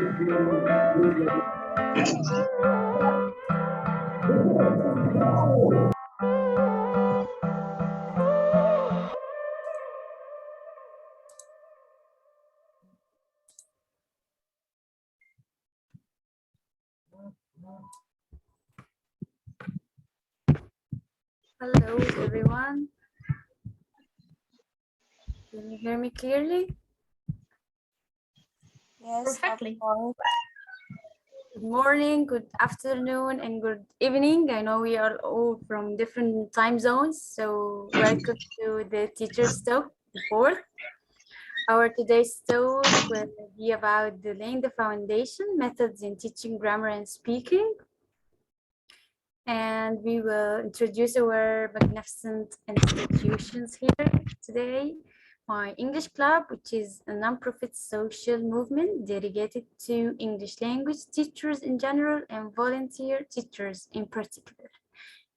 Hello, everyone. Can you hear me clearly? Yes, Perfectly. Good morning, good afternoon, and good evening. I know we are all from different time zones, so welcome to the Teacher's Talk, the fourth. Our today's talk will be about the laying the foundation, methods in teaching grammar and speaking. And we will introduce our magnificent institutions here today. My English Club, which is a non-profit social movement dedicated to English language teachers in general and volunteer teachers in particular.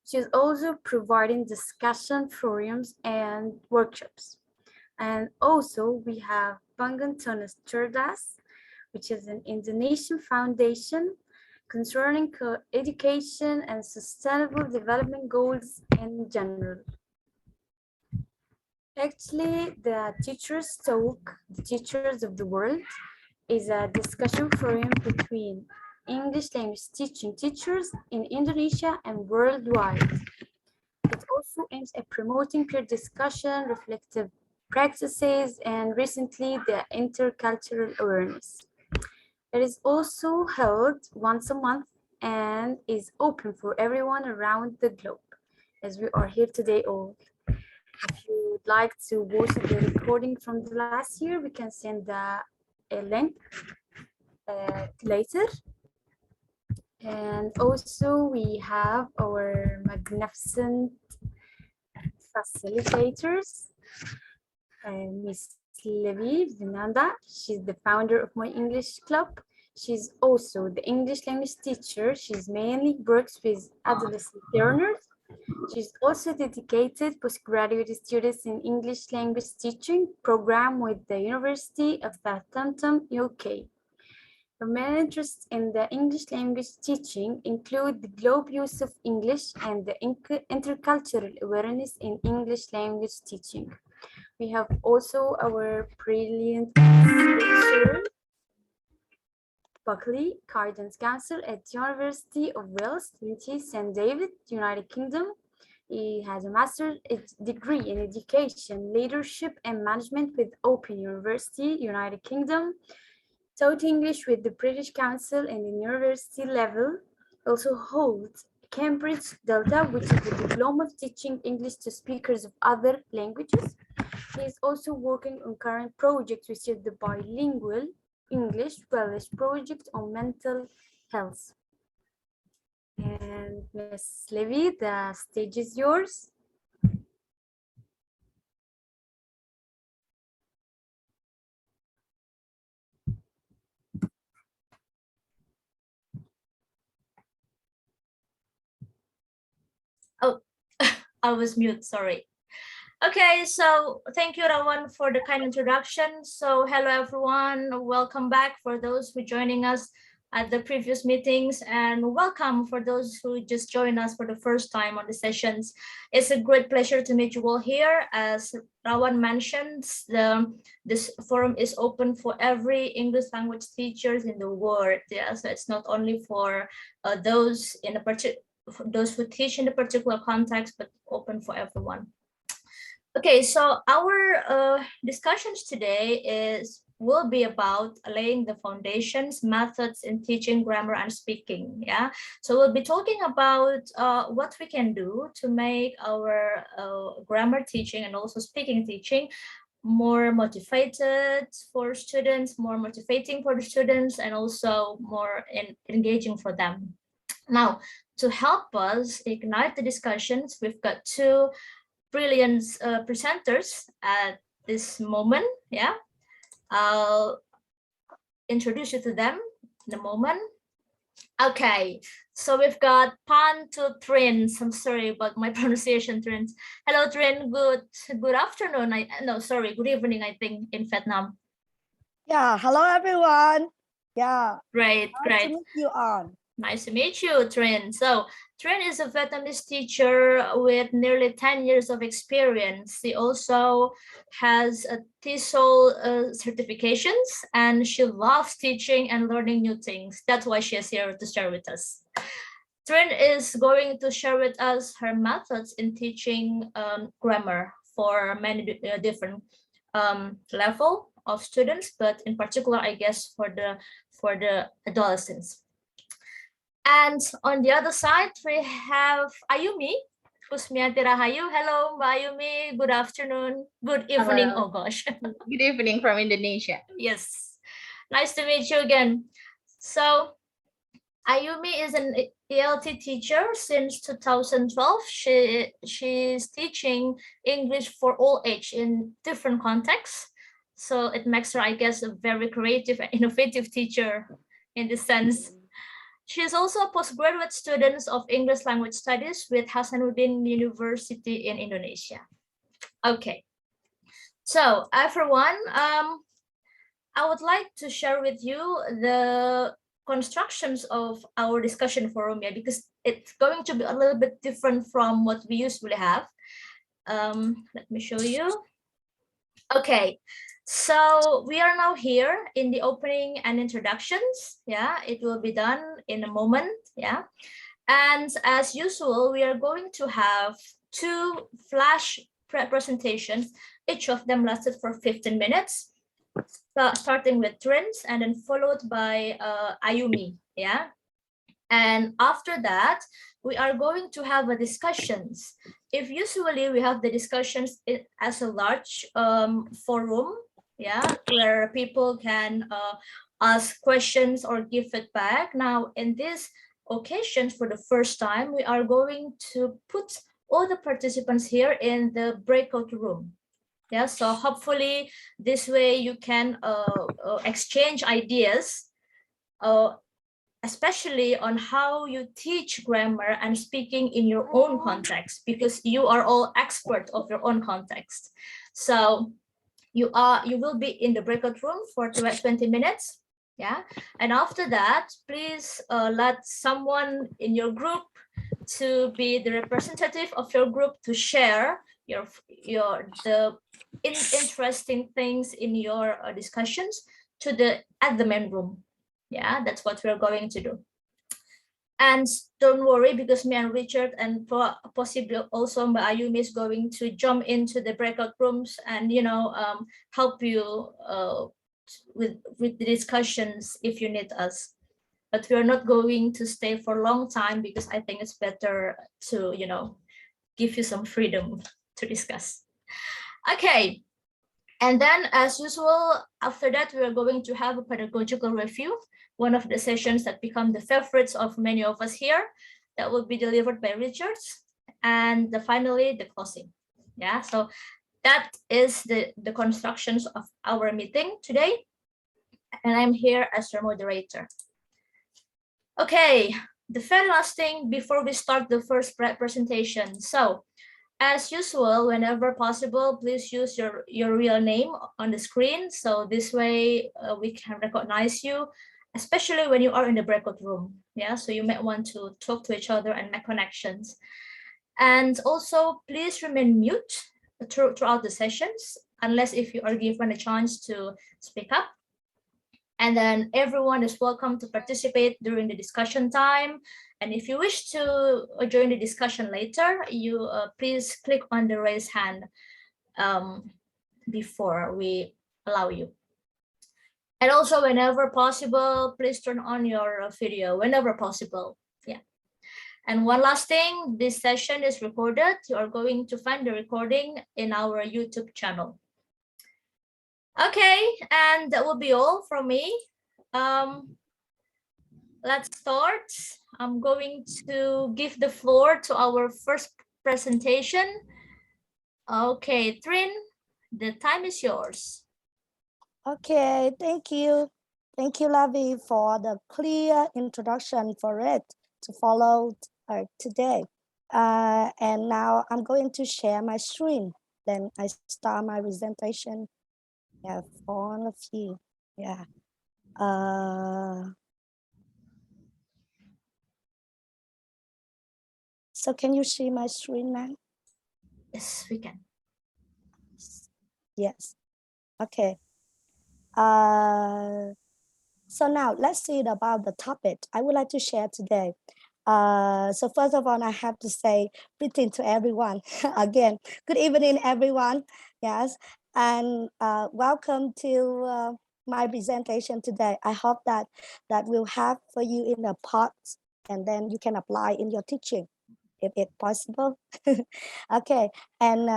She is also providing discussion forums and workshops. And also we have Banguntonas Cerdas, which is an Indonesian foundation concerning education and sustainable development goals in general. Actually, the Teachers Talk, the Teachers of the World, is a discussion forum between English language teaching teachers in Indonesia and worldwide. It also aims at promoting peer discussion, reflective practices, and recently the intercultural awareness. It is also held once a month and is open for everyone around the globe, as we are here today all. If you would like to watch the recording from the last year, we can send a link later. And also we have our magnificent facilitators, Miss Levi Zinanda. She's the founder of my English club. She's also the English language teacher. She's mainly works with adolescent learners. She's also dedicated postgraduate students in English language teaching program with the University of Southampton, UK. Her main interests in the English language teaching include the global use of English and the intercultural awareness in English language teaching. We have also our brilliant lecturer, Buckley, Guidance Counselor at the University of Wales, UT St. David, United Kingdom. He has a master's degree in education, leadership, and management with Open University, United Kingdom. Taught English with the British Council and the university level. Also holds Cambridge Delta, which is the diploma of teaching English to speakers of other languages. He is also working on current projects, which is the bilingual English-Welsh project on mental health. And Ms. Levy, the stage is yours. Oh, I was mute, sorry. Okay, so thank you, Rawan, for the kind introduction. So hello, everyone. Welcome back for those who are joining us at the previous meetings, and welcome for those who just joined us for the first time on the sessions. It's a great pleasure to meet you all here. As Rawan mentioned, this forum is open for every English language teachers in the world. Yeah, so it's not only for those in a particular, those who teach in a particular context, but open for everyone. Okay, so our discussions today will be about laying the foundations, methods in teaching grammar and speaking. Yeah, so we'll be talking about what we can do to make our grammar teaching and also speaking teaching more motivated for students, more motivating for the students, and also more engaging for them. Now, to help us ignite the discussions, we've got two brilliant presenters at this moment. Yeah, I'll introduce you to them in a moment. Okay, so we've got Phan Tu Trinh. I'm sorry about my pronunciation, Trinh. Hello, Trinh. Good afternoon. Good evening, I think, in Vietnam. Yeah, hello everyone. Yeah. Great, Nice great. to meet you all. Nice to meet you, Trin. So, Trin is a Vietnamese teacher with nearly 10 years of experience. She also has a TESOL certifications, and she loves teaching and learning new things. That's why she is here to share with us. Trin is going to share with us her methods in teaching grammar for many different level of students, but in particular, I guess for the adolescents. And on the other side, we have Ayumi, Kusmianti Rahayu. Hello, Ayumi. Good afternoon. Good evening. Hello. Oh gosh. Good evening from Indonesia. Yes. Nice to meet you again. So Ayumi is an ELT teacher since 2012. She's teaching English for all age in different contexts. So it makes her, I guess, a very creative and innovative teacher in this sense. She is also a postgraduate student of English Language Studies with Hasanuddin University in Indonesia. Okay. So everyone, I would like to share with you the constructions of our discussion forum here, because it's going to be a little bit different from what we usually have. Let me show you. Okay, so we are now here in the opening and introductions. Yeah, it will be done in a moment. Yeah, and as usual, we are going to have two flash presentations. Each of them lasted for 15 minutes. Starting with Trins and then followed by Ayumi, yeah? And after that, we are going to have a discussions. If usually we have the discussions as a large forum, yeah, where people can ask questions or give feedback. Now, in this occasion, for the first time, we are going to put all the participants here in the breakout room. Yeah, so hopefully this way you can exchange ideas, especially on how you teach grammar and speaking in your own context, because you are all expert of your own context. So you will be in the breakout room for 20 minutes. Yeah, and after that, please let someone in your group to be the representative of your group to share the interesting things in your discussions at the main room. Yeah, that's what we're going to do. And don't worry, because me and Richard and possibly also Ayumi is going to jump into the breakout rooms and help you with the discussions if you need us. But we're not going to stay for a long time, because I think it's better to give you some freedom to discuss. Okay, and then as usual, after that, we are going to have a pedagogical review, one of the sessions that become the favorites of many of us here, that will be delivered by Richard. And finally, the closing. Yeah, so that is the constructions of our meeting today. And I'm here as your moderator. Okay, the very last thing before we start the first presentation. So as usual, whenever possible, please use your real name on the screen. So this way we can recognize you, especially when you are in the breakout room. Yeah, so you might want to talk to each other and make connections. And also, please remain mute throughout the sessions, unless if you are given a chance to speak up. And then everyone is welcome to participate during the discussion time. And if you wish to join the discussion later, you please click on the raise hand before we allow you. And also, whenever possible, please turn on your video whenever possible. Yeah. And one last thing, this session is recorded. You are going to find the recording in our YouTube channel. Okay, and that will be all from me. Let's start. I'm going to give the floor to our first presentation. Okay, Trin, the time is yours. Okay, thank you. Thank you, Lavi, for the clear introduction for it to follow today. And now I'm going to share my screen. Then I start my presentation. Yeah, for all of you. Yeah. So can you see my screen now? Yes, we can. Yes. Okay. So now let's see about the topic I would like to share today. So first of all, I have to say greeting to everyone. Again, good evening, everyone. Yes, and welcome to my presentation today. I hope that will have for you in a part, and then you can apply in your teaching, if it's possible. Okay, and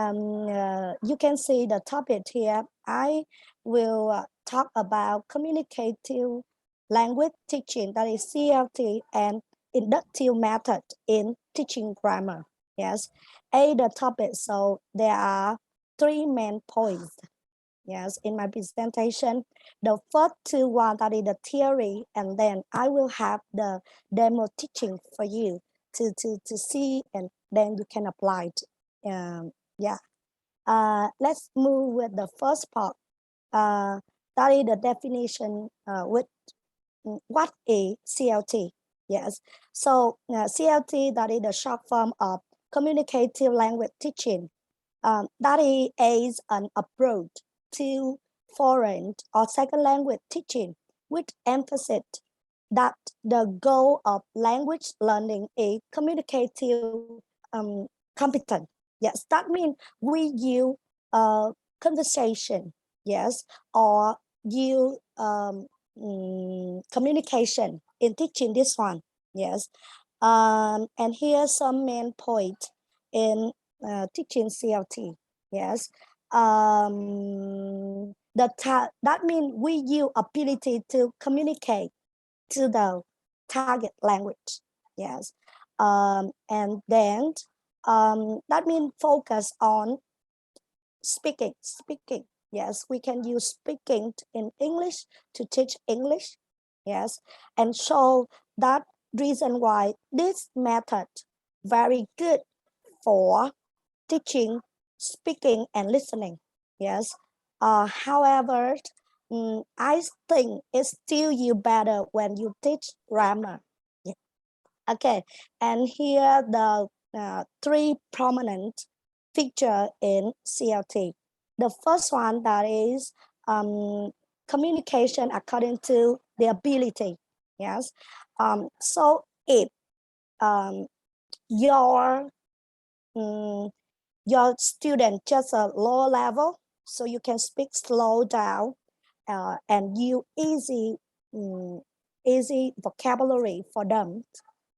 you can see the topic here. I will talk about communicative language teaching, that is CLT, and inductive method in teaching grammar. Yes, the topic. So there are three main points. Yes, in my presentation, the first two one, that is the theory, and then I will have the demo teaching for you to see, and then you can apply it. Yeah. Let's move with the first part. That is the definition with what is CLT. Yes. So CLT, that is the short form of communicative language teaching. That is an approach to foreign or second language teaching, with emphasis that the goal of language learning is communicative competence. Yes, that means we use conversation, yes, or use communication in teaching this one. Yes, and here's some main point in teaching CLT. Yes, that means we use ability to communicate to the target language. Yes, and then that means focus on speaking. Yes, we can use speaking in English to teach English. Yes, and so that reason why this method very good for teaching speaking and listening. Yes, however, I think it's still you better when you teach grammar. Yeah. Okay, and here the three prominent feature in CLT. The first one, that is communication according to the ability. Yes, so if your your student just a low level, so you can speak slow down and use easy vocabulary for them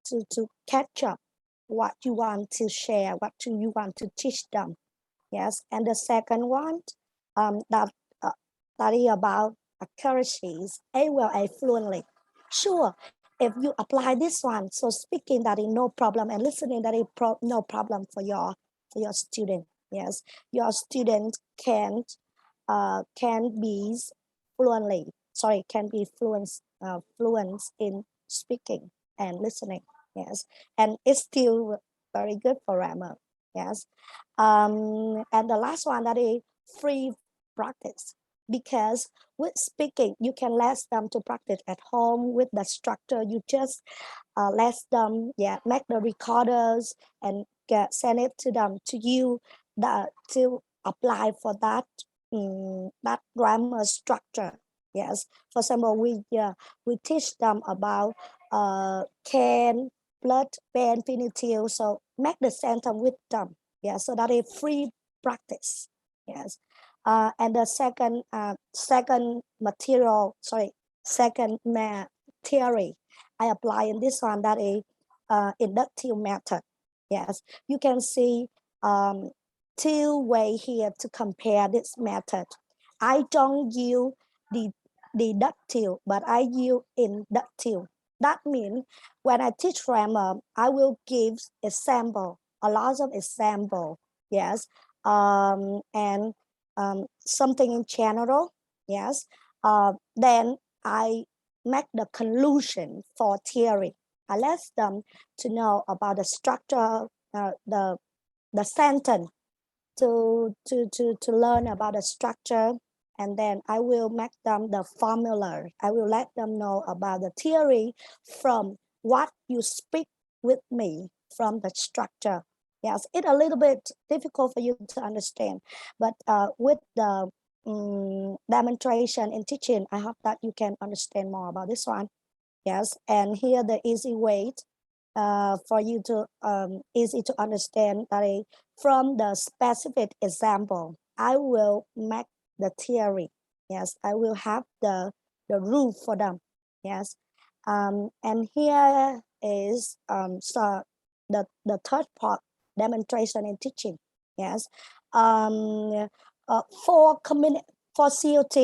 to catch up what you want to share, what you want to teach them. Yes, and the second one, that is about accuracies, well, fluently. Sure, if you apply this one, so speaking, that is no problem, and listening, that is no problem for your student. Yes, your student can be can be fluent in speaking and listening. Yes, and it's still very good for grammar. Yes, and the last one, that is free practice, because with speaking you can let them to practice at home with the structure. You just let them make the recorders and send it to them to you to apply for that that grammar structure. Yes, for example, we teach them about can plus be infinitive, so make the sentence with them. Yeah, so that is free practice. Yes, and the second theory I apply in this one, that is inductive method. Yes, you can see two ways here to compare this method. I don't use the deductive, but I use inductive. That means when I teach grammar, I will give example, a lot of example. Yes, and something in general. Yes, then I make the conclusion for theory. I let them to know about the structure, the sentence, to learn about the structure and then I will make them the formula. I will let them know about the theory from what you speak with me from the structure. Yes, it's a little bit difficult for you to understand, but with the demonstration in teaching, I hope that you can understand more about this one. Yes, and here the easy way for you to easy to understand that from the specific example, I will make the theory. Yes, I will have the rule for them. Yes, and here is so the third part, demonstration in teaching. Yes, for COT,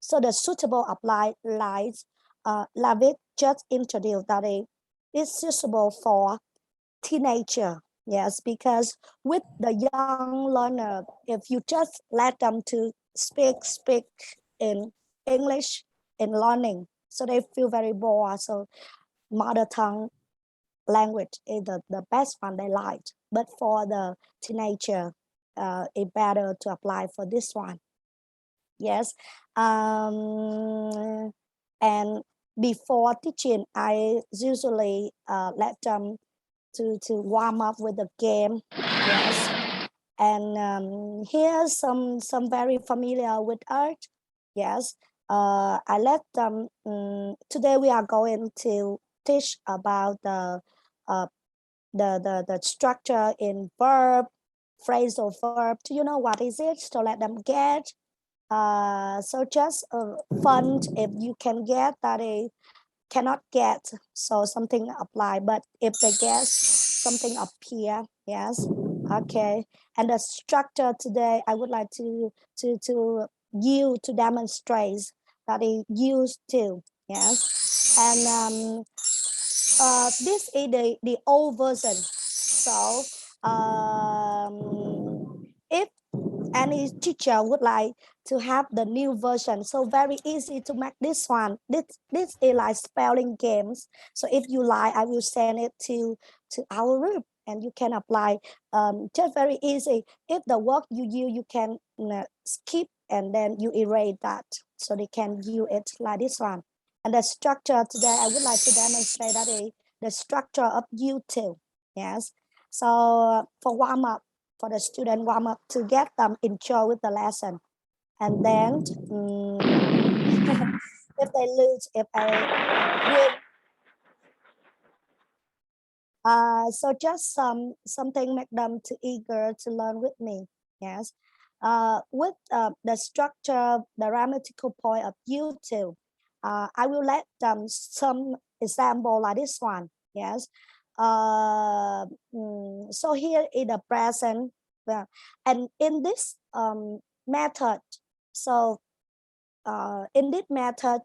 so the suitable applied lines, Lavit just introduced that is suitable for teenager. Yes, because with the young learner, if you just let them to speak in English in learning, so they feel very bored. So mother tongue language is the best one they like. But for the teenager, it's better to apply for this one. Yes, and before teaching, I usually let them to warm up with the game. Yes, and here's some very familiar with art. Yes, I let them. Today we are going to teach about the structure in verb, phrasal verb. Do you know what is it? So let them get. So just fun if you can get that a cannot get, so something apply, but if they guess something appear. Yes, okay. And the structure today I would like to you to demonstrate that it used to. Yes, and this is the old version. So if any teacher would like to have the new version, so very easy to make this one. This is like spelling games. So if you like, I will send it to our group and you can apply. Just very easy. If the work you use, you can skip and then you erase that, so they can use it like this one. And the structure today, I would like to demonstrate that the structure of YouTube. Yes. So for warm up, for the student warm up to get them enjoy with the lesson, and then if they lose, if I win, so just something make them too eager to learn with me. Yes, with the structure, the grammatical point of YouTube, I will let them some example like this one. Yes, so here is the present, and in this method, so in this method,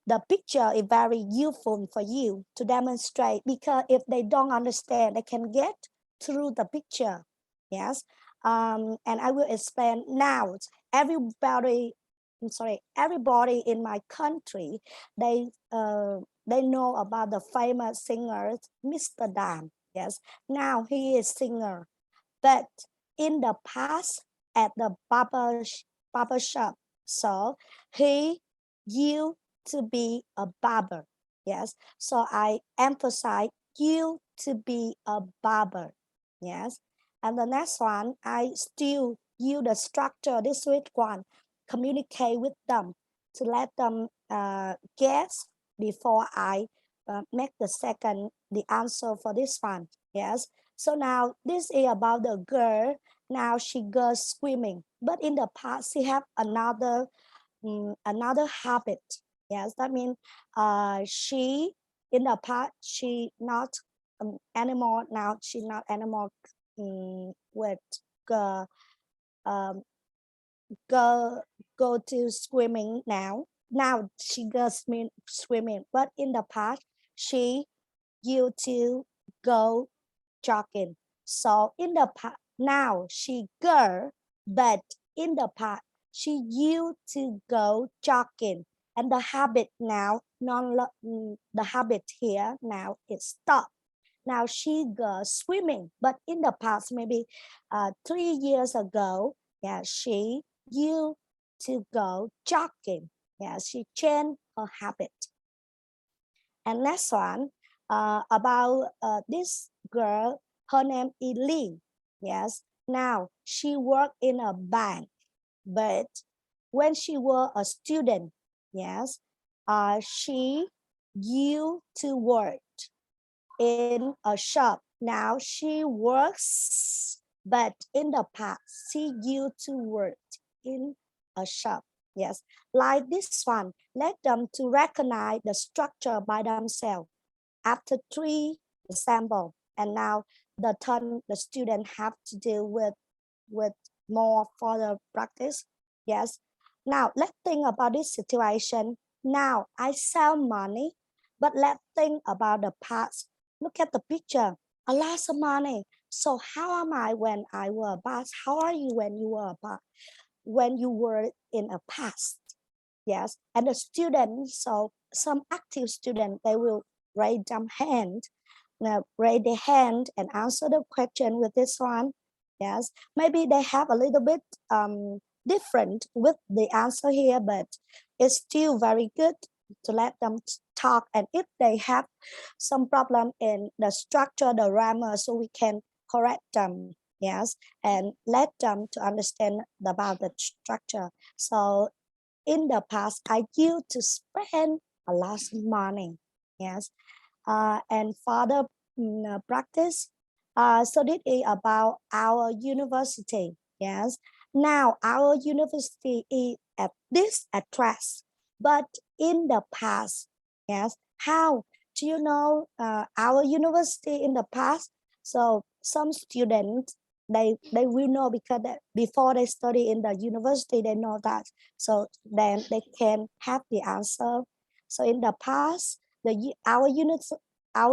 the picture is very useful for you to demonstrate, because if they don't understand, they can get through the picture. Yes, and I will explain now. Everybody in my country, they know about the famous singer Mr. Dan. Yes, now he is singer, but in the past at the barber shop, so he used to be a barber. Yes, so I emphasize you to be a barber. Yes, and the next one, I still use the structure, this week one, communicate with them to let them guess before I make the answer for this one. Yes, so now this is about the girl. Now she goes swimming, but in the past she have another habit. Yes, that means she in the past she not animal. Now she not animal with um, go to swimming now. Now she goes swimming, but in the past she used to go jogging. So in the past, now she go, but in the past she used to go jogging, and the habit now the habit here now is stop. Now she goes swimming, but in the past, maybe 3 years ago, yeah, she used to go jogging. Yes, she changed her habit. And next one, about this girl, her name is Lee. Yes, now she worked in a bank, but when she was a student, yes, she used to work in a shop. Now she works, but in the past, she used to work in a shop. Yes, like this one, let them to recognize the structure by themselves. After 3 example, and now the turn the student have to deal with more further practice. Yes. Now let's think about this situation. Now I sell money, but let's think about the past. Look at the picture. I lost some money. So how am I when I were a past? How are you when you were a past? When you were in a past? Yes. And the students, so some active students, they will raise their hand, raise their hand and answer the question with this one. Yes, maybe they have a little bit different with the answer here, but it's still very good to let them talk. And if they have some problem in the structure, the grammar, so we can correct them. Yes, and let them to understand about the structure. So in the past, I used to spend a lot of money. Yes, and further practice. So this is about our university. Yes, now our university is at this address, but in the past, yes, how do you know our university in the past? So some students, they will know because before they study in the university, they know that. So then they can have the answer. So in the past, our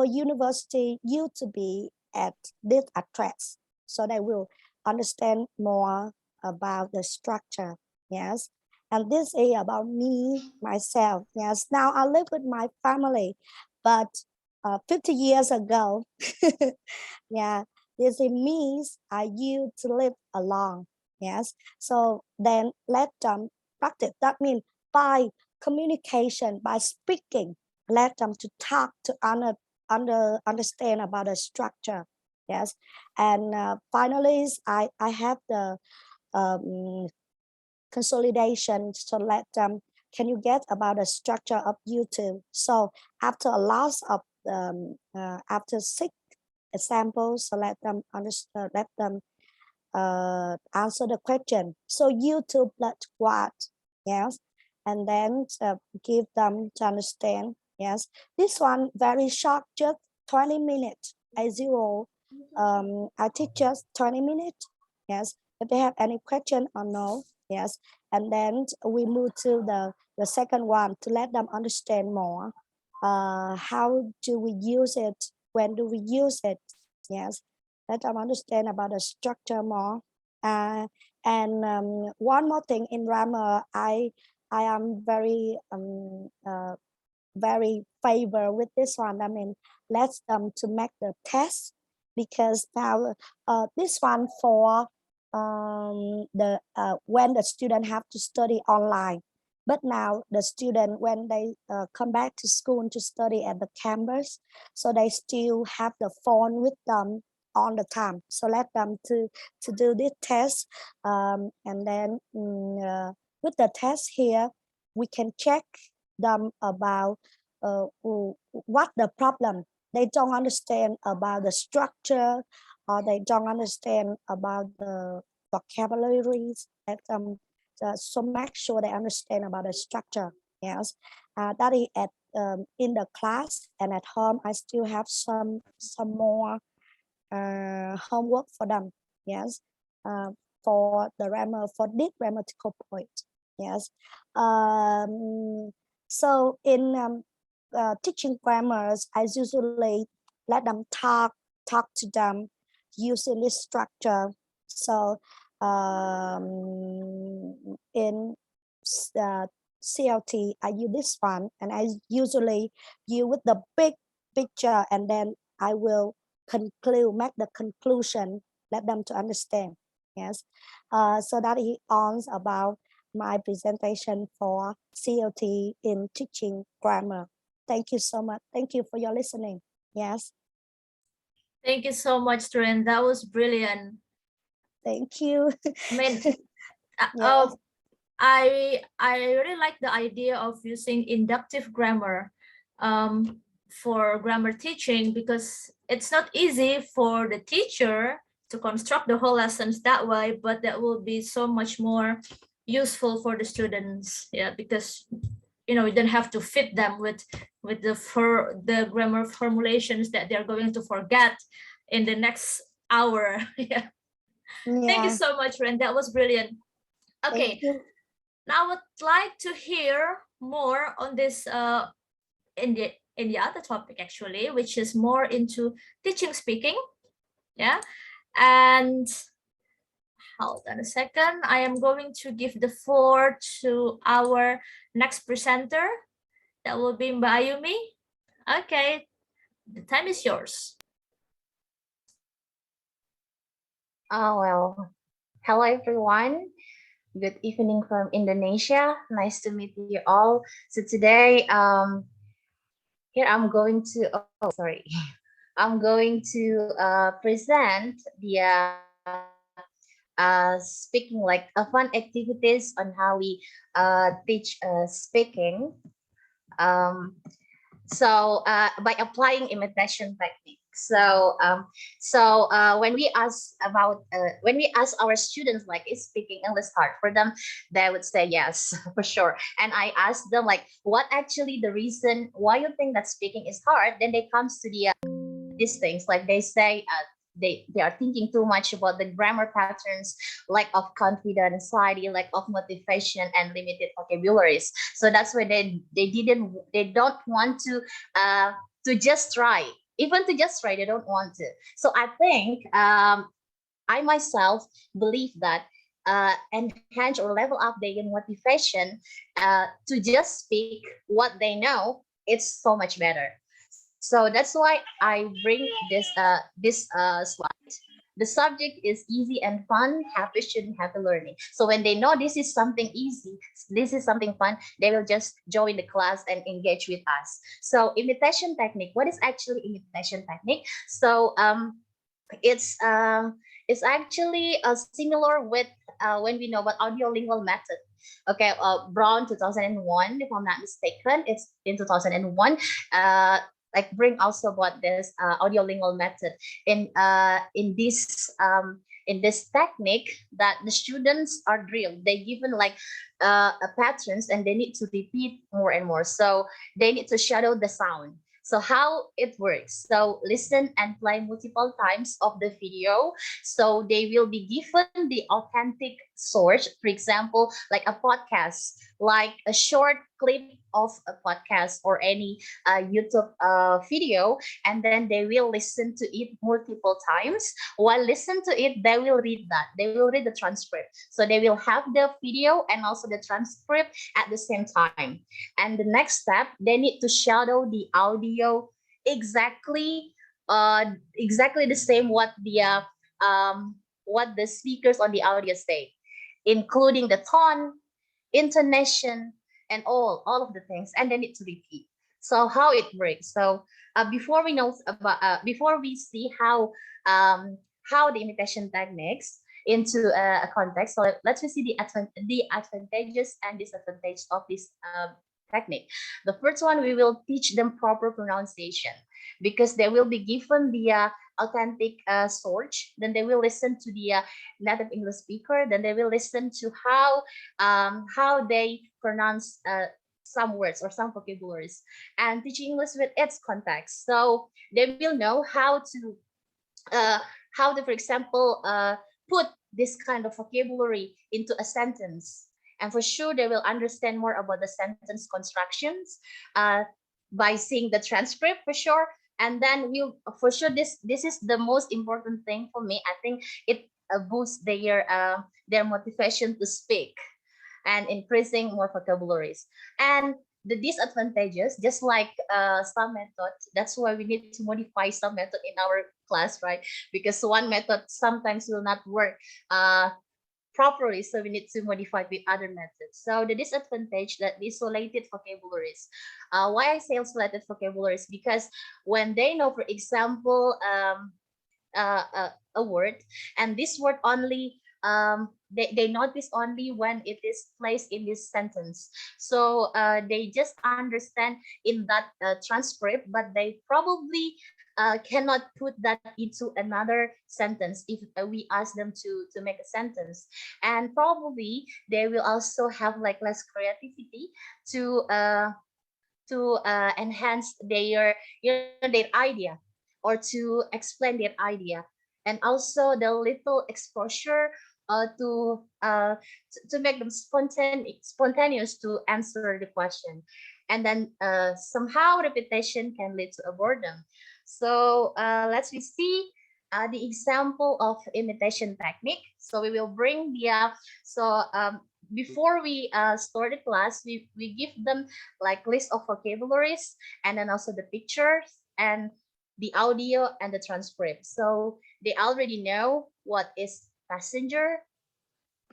university used to be at this address, so they will understand more about the structure. Yes, and this is about me myself. Yes, now I live with my family, but 50 years ago, yeah, this means I used to live alone. Yes, so then let them practice. That means by communication, by speaking, let them to talk to understand about the structure. Yes, and finally, I have the um, consolidation. So let them, can you get about the structure of YouTube? So after a lot of after 6 examples, so let them understand, let them answer the question. So YouTube plus what? Yes, and then give them to understand. Yes, this one very short, just 20 minutes. I teach just 20 minutes. Yes, if they have any question or no. Yes, and then we move to the second one to let them understand more. How do we use it? When do we use it? Yes, let them understand about the structure more. And one more thing in grammar, I am very favor with this one. I mean, let's to make the test, because now this one for the when the student have to study online. But now the student, when they come back to school to study at the campus, so they still have the phone with them all the time. So let them to do this test, and then with the test here, we can check them about what the problem. They don't understand about the structure, or they don't understand about the vocabularies. So make sure they understand about the structure. Yes, that is at in the class, and at home I still have some more homework for them. Yes, for the grammar, for this grammatical point. Yes, so in teaching grammars, I usually let them talk to them using this structure. So in CLT, I use this one, and I usually use with the big picture, and then I will make the conclusion, let them to understand. Yes, so that he on about my presentation for COT in teaching grammar. Thank you so much. Thank you for your listening. Yes. Thank you so much, Trin. That was brilliant. Thank you. I mean, Yes. I really like the idea of using inductive grammar for grammar teaching, because it's not easy for the teacher to construct the whole lessons that way, but that will be so much more useful for the students. Yeah, because you don't have to fit them with the grammar formulations that they're going to forget in the next hour. Yeah. Thank you so much, Ren. That was brilliant. Okay. Thank you. Now I would like to hear more on this in the other topic, actually, which is more into teaching speaking. Yeah. And hold on a second. I am going to give the floor to our next presenter. That will be Mbak Ayumi. Okay, the time is yours. Well, hello everyone. Good evening from Indonesia. Nice to meet you all. So today, here I'm going to, I'm going to present the speaking, like fun activities on how we teach speaking. By applying imitation technique. When we ask our students, like, is speaking English hard for them, they would say yes, for sure. And I ask them, like, what actually the reason why you think that speaking is hard? Then they comes to the these things, like they say they are thinking too much about the grammar patterns, lack of confidence, anxiety, lack of motivation, and limited vocabularies. So that's why they don't want to just try. Even to just try, they don't want to. So I think I myself believe that enhance or level up their motivation to just speak what they know, it's so much better. So that's why I bring this slide. The subject is easy and fun, happy student, happy learning. So when they know this is something easy, this is something fun, they will just join the class and engage with us. So imitation technique, what is actually imitation technique? So it's actually similar with when we know about audiolingual method. Okay, Brown 2001, if I'm not mistaken, it's in 2001. Like bring also about this audiolingual method in this technique that the students are drilled. They given like patterns and they need to repeat more and more. So they need to shadow the sound. So how it works? So listen and play multiple times of the video. So they will be given the authentic source. For example, like a podcast, like a short clip of a podcast or any YouTube video, and then they will listen to it multiple times. While listen to it, they will read that. They will read the transcript. So they will have the video and also the transcript at the same time. And the next step, they need to shadow the audio exactly the same what the speakers on the audio say, including the tone, intonation, and all of the things, and then need to repeat. So how it works? So before we see how the imitation techniques into a context, so let's see the advantages and disadvantages of this technique. The first one, we will teach them proper pronunciation, because they will be given the authentic source. Then they will listen to the native English speaker. Then they will listen to how they pronounce some words or some vocabularies, and teach English with its context. So they will know how to, for example, put this kind of vocabulary into a sentence. And for sure, they will understand more about the sentence constructions by seeing the transcript, for sure. And then for sure, this is the most important thing for me. I think it boosts their motivation to speak and increasing more vocabularies. And the disadvantages, just like some methods, that's why we need to modify some method in our class, right? Because one method sometimes will not work properly, so we need to modify it with other methods. So the disadvantage that isolated vocabularies. Why I say isolated vocabularies? Because when they know, for example, a word, and this word only they notice only when it is placed in this sentence. So they just understand in that transcript, but they probably cannot put that into another sentence if we ask them to make a sentence. And probably they will also have like less creativity to enhance their their idea, or to explain their idea. And also the little exposure to make them spontaneous to answer the question. And then somehow repetition can lead to a boredom. So let's we see the example of imitation technique. So we will bring the before we start the class, we give them like list of vocabularies, and then also the pictures and the audio and the transcript. So they already know what is passenger,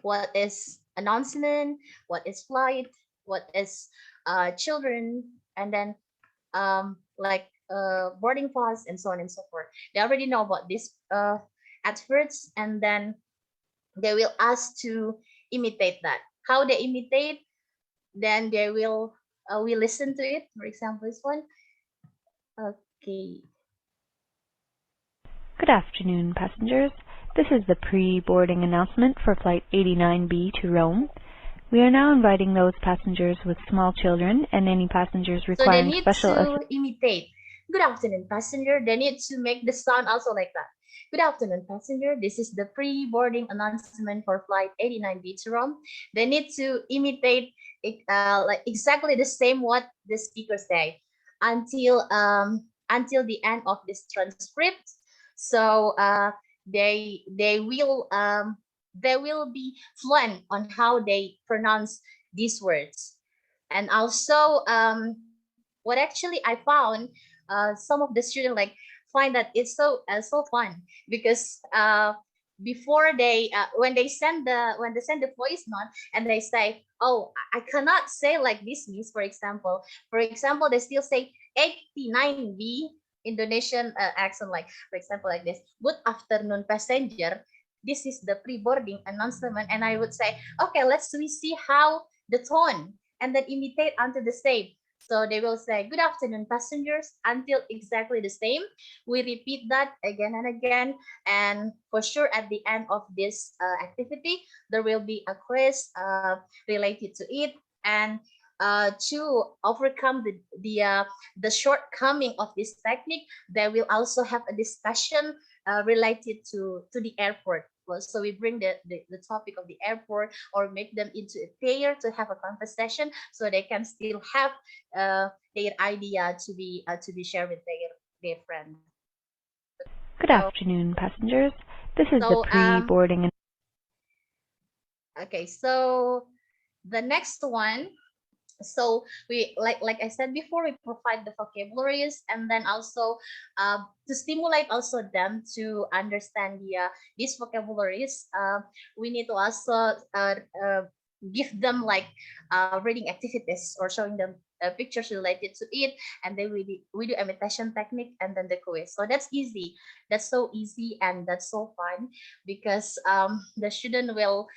what is announcement, what is flight, what is children, and then boarding pass, and so on and so forth. They already know about this at first, and then they will ask to imitate that. How they imitate, then they will we listen to it. For example, this one. Okay. Good afternoon, passengers. This is the pre-boarding announcement for Flight 89B to Rome. We are now inviting those passengers with small children and any passengers requiring special So they need to imitate. Good afternoon, passenger. They need to make the sound also like that. Good afternoon, passenger. This is the pre-boarding announcement for Flight 89B to Rome. They need to imitate like exactly the same what the speaker say until the end of this transcript. So they will be fluent on how they pronounce these words. And also what actually I found, some of the students like find that it's so fun, because before they when they send the voice note, and they say, oh, I cannot say like this, miss. For example, they still say 89B Indonesian accent, like for example like this: good afternoon, passenger. This is the pre-boarding announcement. And I would say, okay, we see how the tone, and then imitate until the same. So they will say, good afternoon, passengers, until exactly the same. We repeat that again and again. And for sure, at the end of this activity, there will be a quiz related to it. And to overcome the shortcoming of this technique, they will also have a discussion related to the airport. So we bring the topic of the airport, or make them into a pair to have a conversation, so they can still have their idea to be shared with their friend. Good afternoon, passengers. This is the pre-boarding. Okay, so the next one. So we like I said before, we provide the vocabularies, and then also to stimulate also them to understand these vocabularies. We need to also give them like reading activities, or showing them pictures related to it, and then we do imitation technique, and then the quiz. So that's easy. That's so easy, and that's so fun, because the student will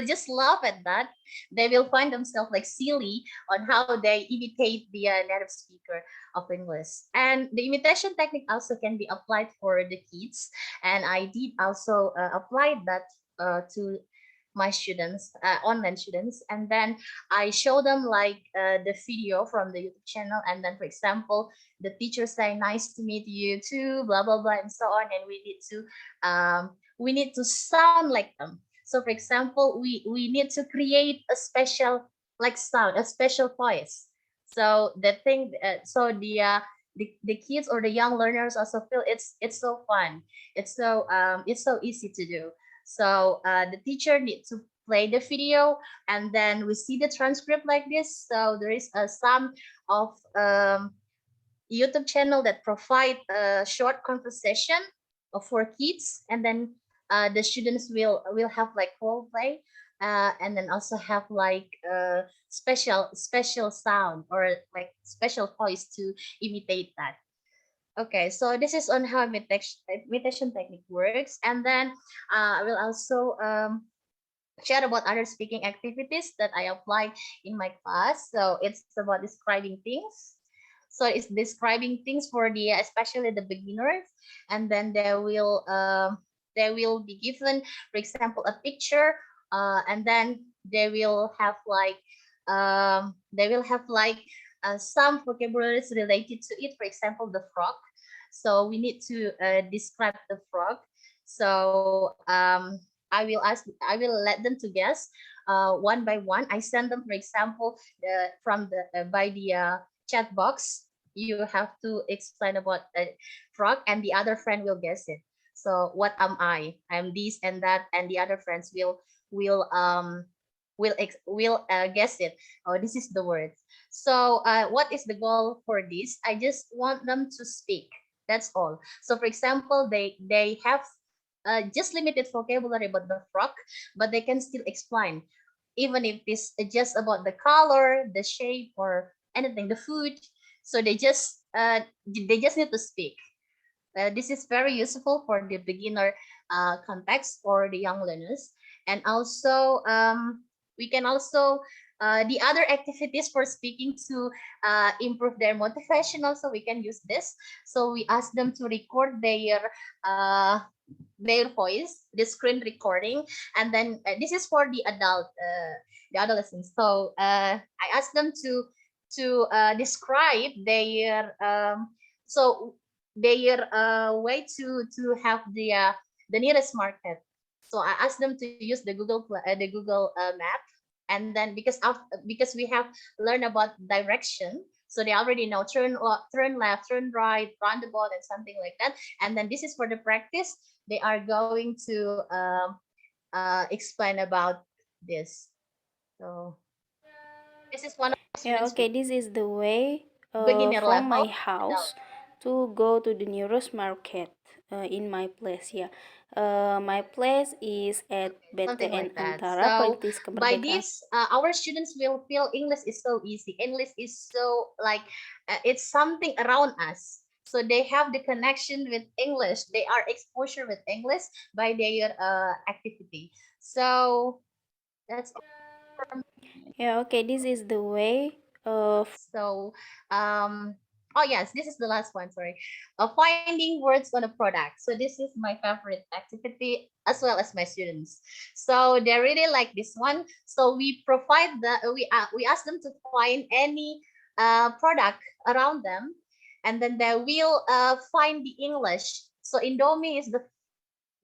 just laugh at that. They will find themselves like silly on how they imitate the native speaker of English. And the imitation technique also can be applied for the kids. And I did also apply that to my students, online students. And then I show them like the video from the YouTube channel. And then, for example, the teacher say, nice to meet you too, blah, blah, blah, and so on. And we need to sound like them. So for example, we need to create a special like sound, a special voice. So the thing, the kids or the young learners also feel it's so fun. It's so easy to do. So the teacher needs to play the video, and then we see the transcript like this. So there is some of YouTube channel that provide a short conversation for kids, and then the students will have like role play, and then also have like special sound or like special voice to imitate that. Okay, so this is on how imitation technique works, and then I will also share about other speaking activities that I applied in my class. So it's about describing things. So it's describing things for the especially the beginners, and then they will be given, for example, a picture, and then they will have like some vocabularies related to it. For example, the frog. So we need to describe the frog. So I will let them to guess one by one. I send them, for example, from the by the chat box. You have to explain about a frog, and the other friend will guess it. So what am I? I'm this and that, and the other friends will guess it. Oh, this is the word. So what is the goal for this? I just want them to speak. That's all. So for example, they have just limited vocabulary about the frog, but they can still explain, even if it's just about the color, the shape, or anything, the food. So they just need to speak. This is very useful for the beginner context or the young learners, and also we can also the other activities for speaking to improve their motivation. Also, we can use this. So we ask them to record their voice, the screen recording, and then this is for the adolescents. So I asked them to describe their way to have the nearest market. So I asked them to use the Google map, and then because we have learned about direction, so they already know turn left, turn right, roundabout, and something like that. And then this is for the practice. They are going to explain about this. So this is one of the Yeah, students okay, this is the way beginner from my level. house to go to the nearest market in my place. Yeah, my place is at Something BTN like that. Antara So Politis by Kemerdekaan. this, our students will feel English is so easy. English is so like it's something around us. So they have the connection with English. They are exposure with English by their activity. So that's all. Yeah, okay, this is the way of So oh yes, this is the last one. Sorry, finding words on a product. So this is my favorite activity as well as my students. So they really like this one. So we provide we ask them to find any product around them, and then they will find the English. So Indomie is the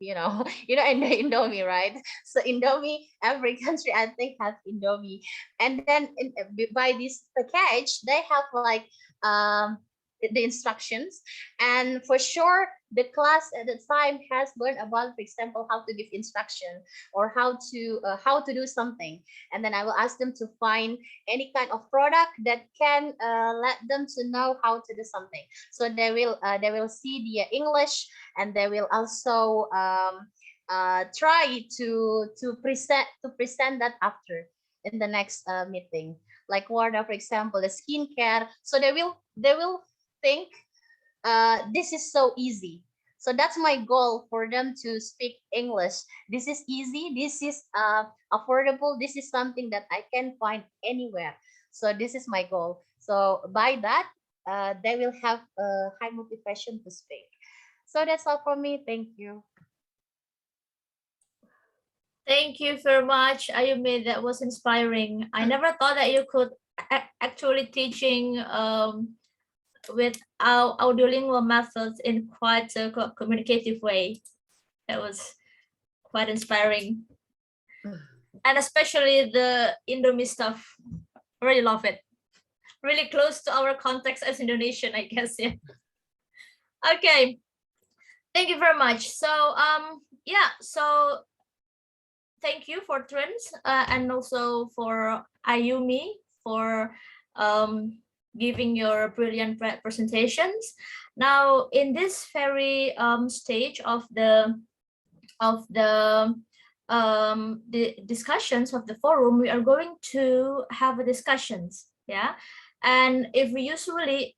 Indomie, right? So Indomie, every country I think has Indomie, and then by this package they have like the instructions, and for sure the class at the time has learned about, for example, how to give instruction or how to do something, and then I will ask them to find any kind of product that can let them to know how to do something. So they will see the English, and they will also try to present that after in the next meeting, like Warda, for example, the skincare. So they will think this is so easy. So that's my goal, for them to speak English. This is easy, this is affordable, this is something that I can find anywhere. So this is my goal. So by that they will have a high motivation to speak. So that's all for me. Thank you. Thank you very much, Ayumi. That was inspiring. I never thought that you could actually teaching with our audiolingual methods in quite a communicative way. That was quite inspiring. And especially the Indomie stuff. I really love it. Really close to our context as Indonesian, I guess. Yeah. Okay. Thank you very much. So yeah, so thank you for Trins and also for Ayumi for giving your brilliant presentations. Now, in this very stage of the of the discussions of the forum, we are going to have a discussions, yeah. And if we usually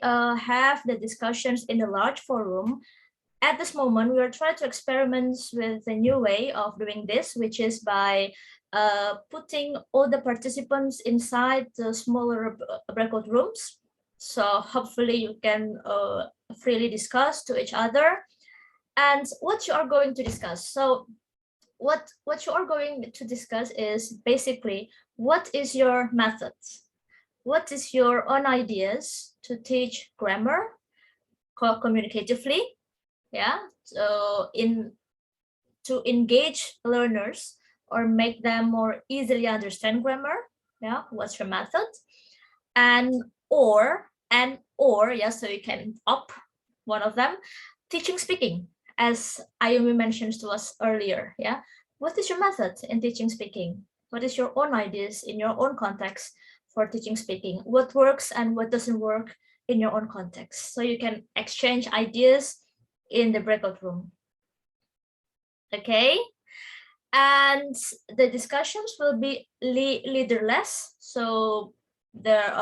have the discussions in a large forum, at this moment we are trying to experiment with a new way of doing this, which is by putting all the participants inside the smaller breakout rooms. So hopefully you can freely discuss to each other. And what you are going to discuss. So what you are going to discuss is basically, what is your method? What is your own ideas to teach grammar communicatively? Yeah, so to engage learners or make them more easily understand grammar. Yeah, what's your method? And or yeah, so you can opt one of them. Teaching speaking, as Ayumi mentioned to us earlier. Yeah, what is your method in teaching speaking? What is your own ideas in your own context for teaching speaking? What works and what doesn't work in your own context? So you can exchange ideas in the breakout room. Okay, and the discussions will be leaderless, so there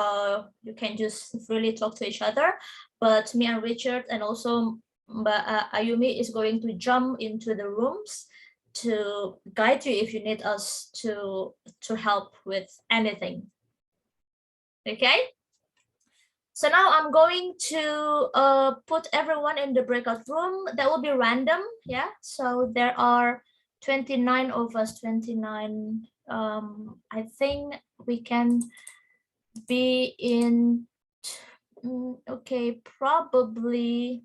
you can just really talk to each other, but me and Richard and also Ayumi is going to jump into the rooms to guide you if you need us to help with anything. Okay, so now I'm going to put everyone in the breakout room. That will be random. Yeah, so there are 29 of us, 29. I think we can be in, okay, probably.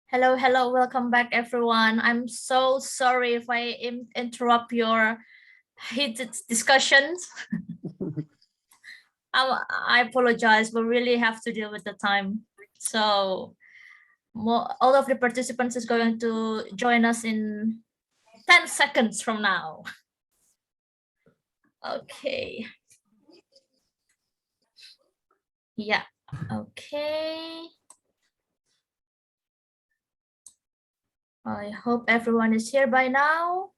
Hello, welcome back everyone. I'm so sorry if I interrupt your heated discussions. I apologize, but really have to deal with the time. So all of the participants is going to join us in 10 seconds from now. Okay. Yeah, okay. I hope everyone is here by now.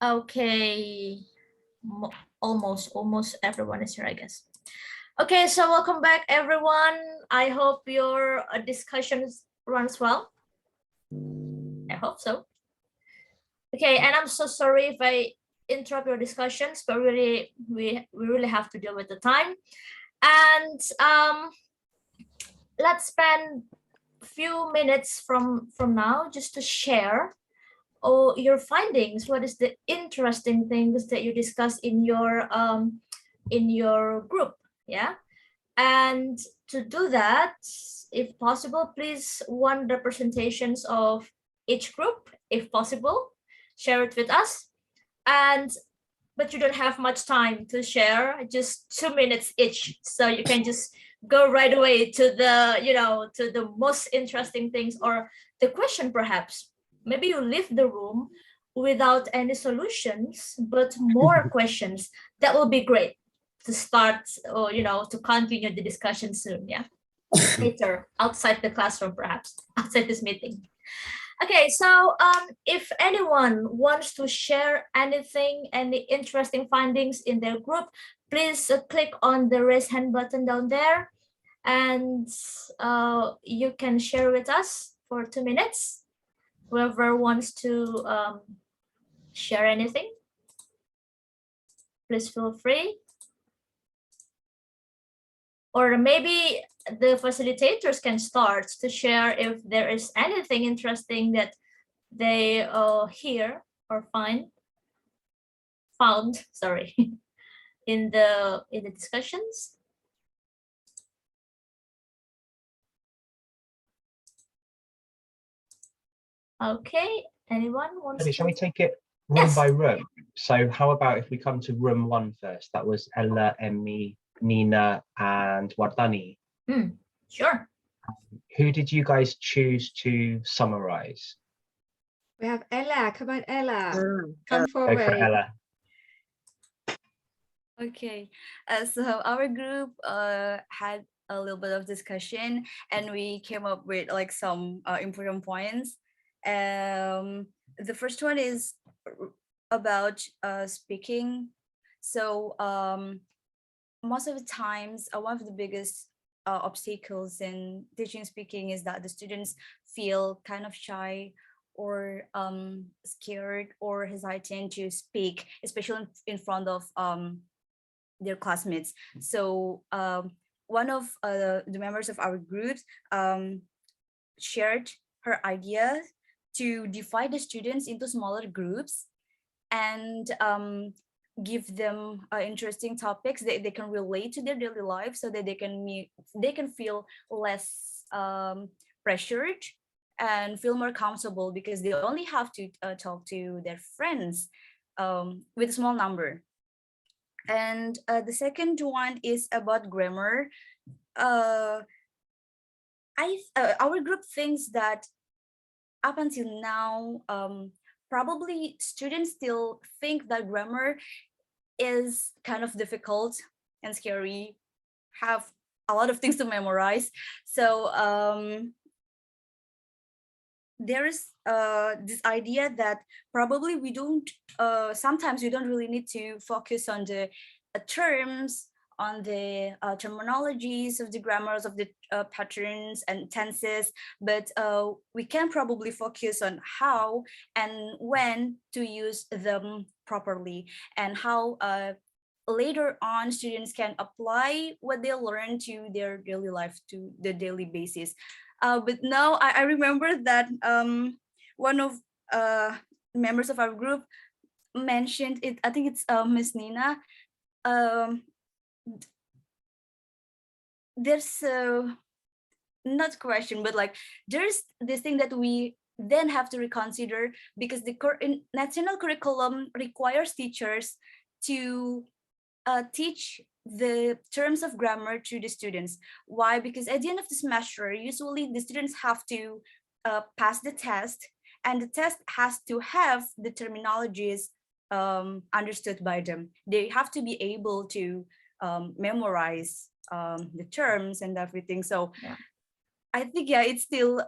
Okay, almost everyone is here, I guess. Okay, so welcome back everyone. I hope your discussion runs well. I hope so. Okay, and I'm so sorry if I interrupt your discussions, but really we really have to deal with the time. And let's spend a few minutes from now just to share your findings. What is the interesting things that you discuss in your group? Yeah, and to do that, if possible, please one representations of each group, if possible, share it with us. But you don't have much time to share, just 2 minutes each, so you can just go right away to the to the most interesting things or the question. Perhaps maybe you leave the room without any solutions but more questions. That will be great to start, or to continue the discussion soon. Yeah, later outside the classroom, perhaps outside this meeting. Okay, so if anyone wants to share anything, any interesting findings in their group, please click on the raise hand button down there, and you can share with us for 2 minutes. Whoever wants to share anything, please feel free. Or maybe the facilitators can start to share if there is anything interesting that they hear or found sorry in the discussions. Okay, anyone wants to? Shall we take it room by room? So how about if we come to room 1 first? That was Ella, Emmy, Nina, and Wardani. Sure. Who did you guys choose to summarize? We have Ella. Come on, Ella. Come forward. Go for Ella. Okay, so our group had a little bit of discussion, and we came up with like some important points. The first one is about speaking. So most of the times, one of the biggest obstacles in teaching speaking is that the students feel kind of shy or scared or hesitant to speak, especially in front of their classmates. So one of the members of our group shared her idea to divide the students into smaller groups and give them interesting topics that they can relate to their daily life, so that they can feel less pressured and feel more comfortable, because they only have to talk to their friends with a small number. And the second one is about grammar. Our group thinks that up until now, probably students still think that grammar is kind of difficult and scary, have a lot of things to memorize. So there is this idea that probably we don't, sometimes we don't really need to focus on the terms, on the terminologies of the grammars, of the patterns and tenses, but we can probably focus on how and when to use them properly, and how later on students can apply what they learn to their daily life, to the daily basis. But now I remember that one of members of our group mentioned it. I think it's Miss Nina. There's not question, but like there's this thing that we then have to reconsider, because the national curriculum requires teachers to teach the terms of grammar to the students. Why? Because at the end of the semester, usually the students have to pass the test, and the test has to have the terminologies understood by them. They have to be able to memorize the terms and everything. So Yeah. I think, yeah, it's still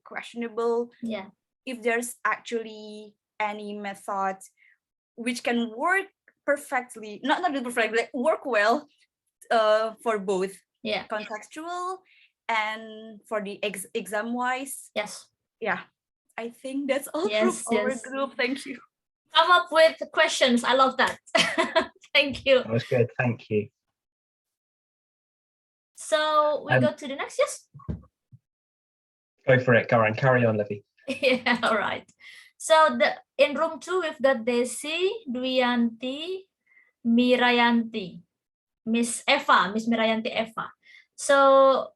questionable if there's actually any method which can work perfectly, not perfectly, like work well for both contextual and for the exam wise. Yes. Yeah, I think that's all Yes, from our yes. group. Thank you. Come up with questions. I love that. Thank you. That was good. Thank you. So we go to the next. Yes. Go for it, Karan. Carry on, Livy. Yeah. All right. So in room 2, we've got Desi, Dwianti, Mirayanti, Miss Mirayanti Eva. So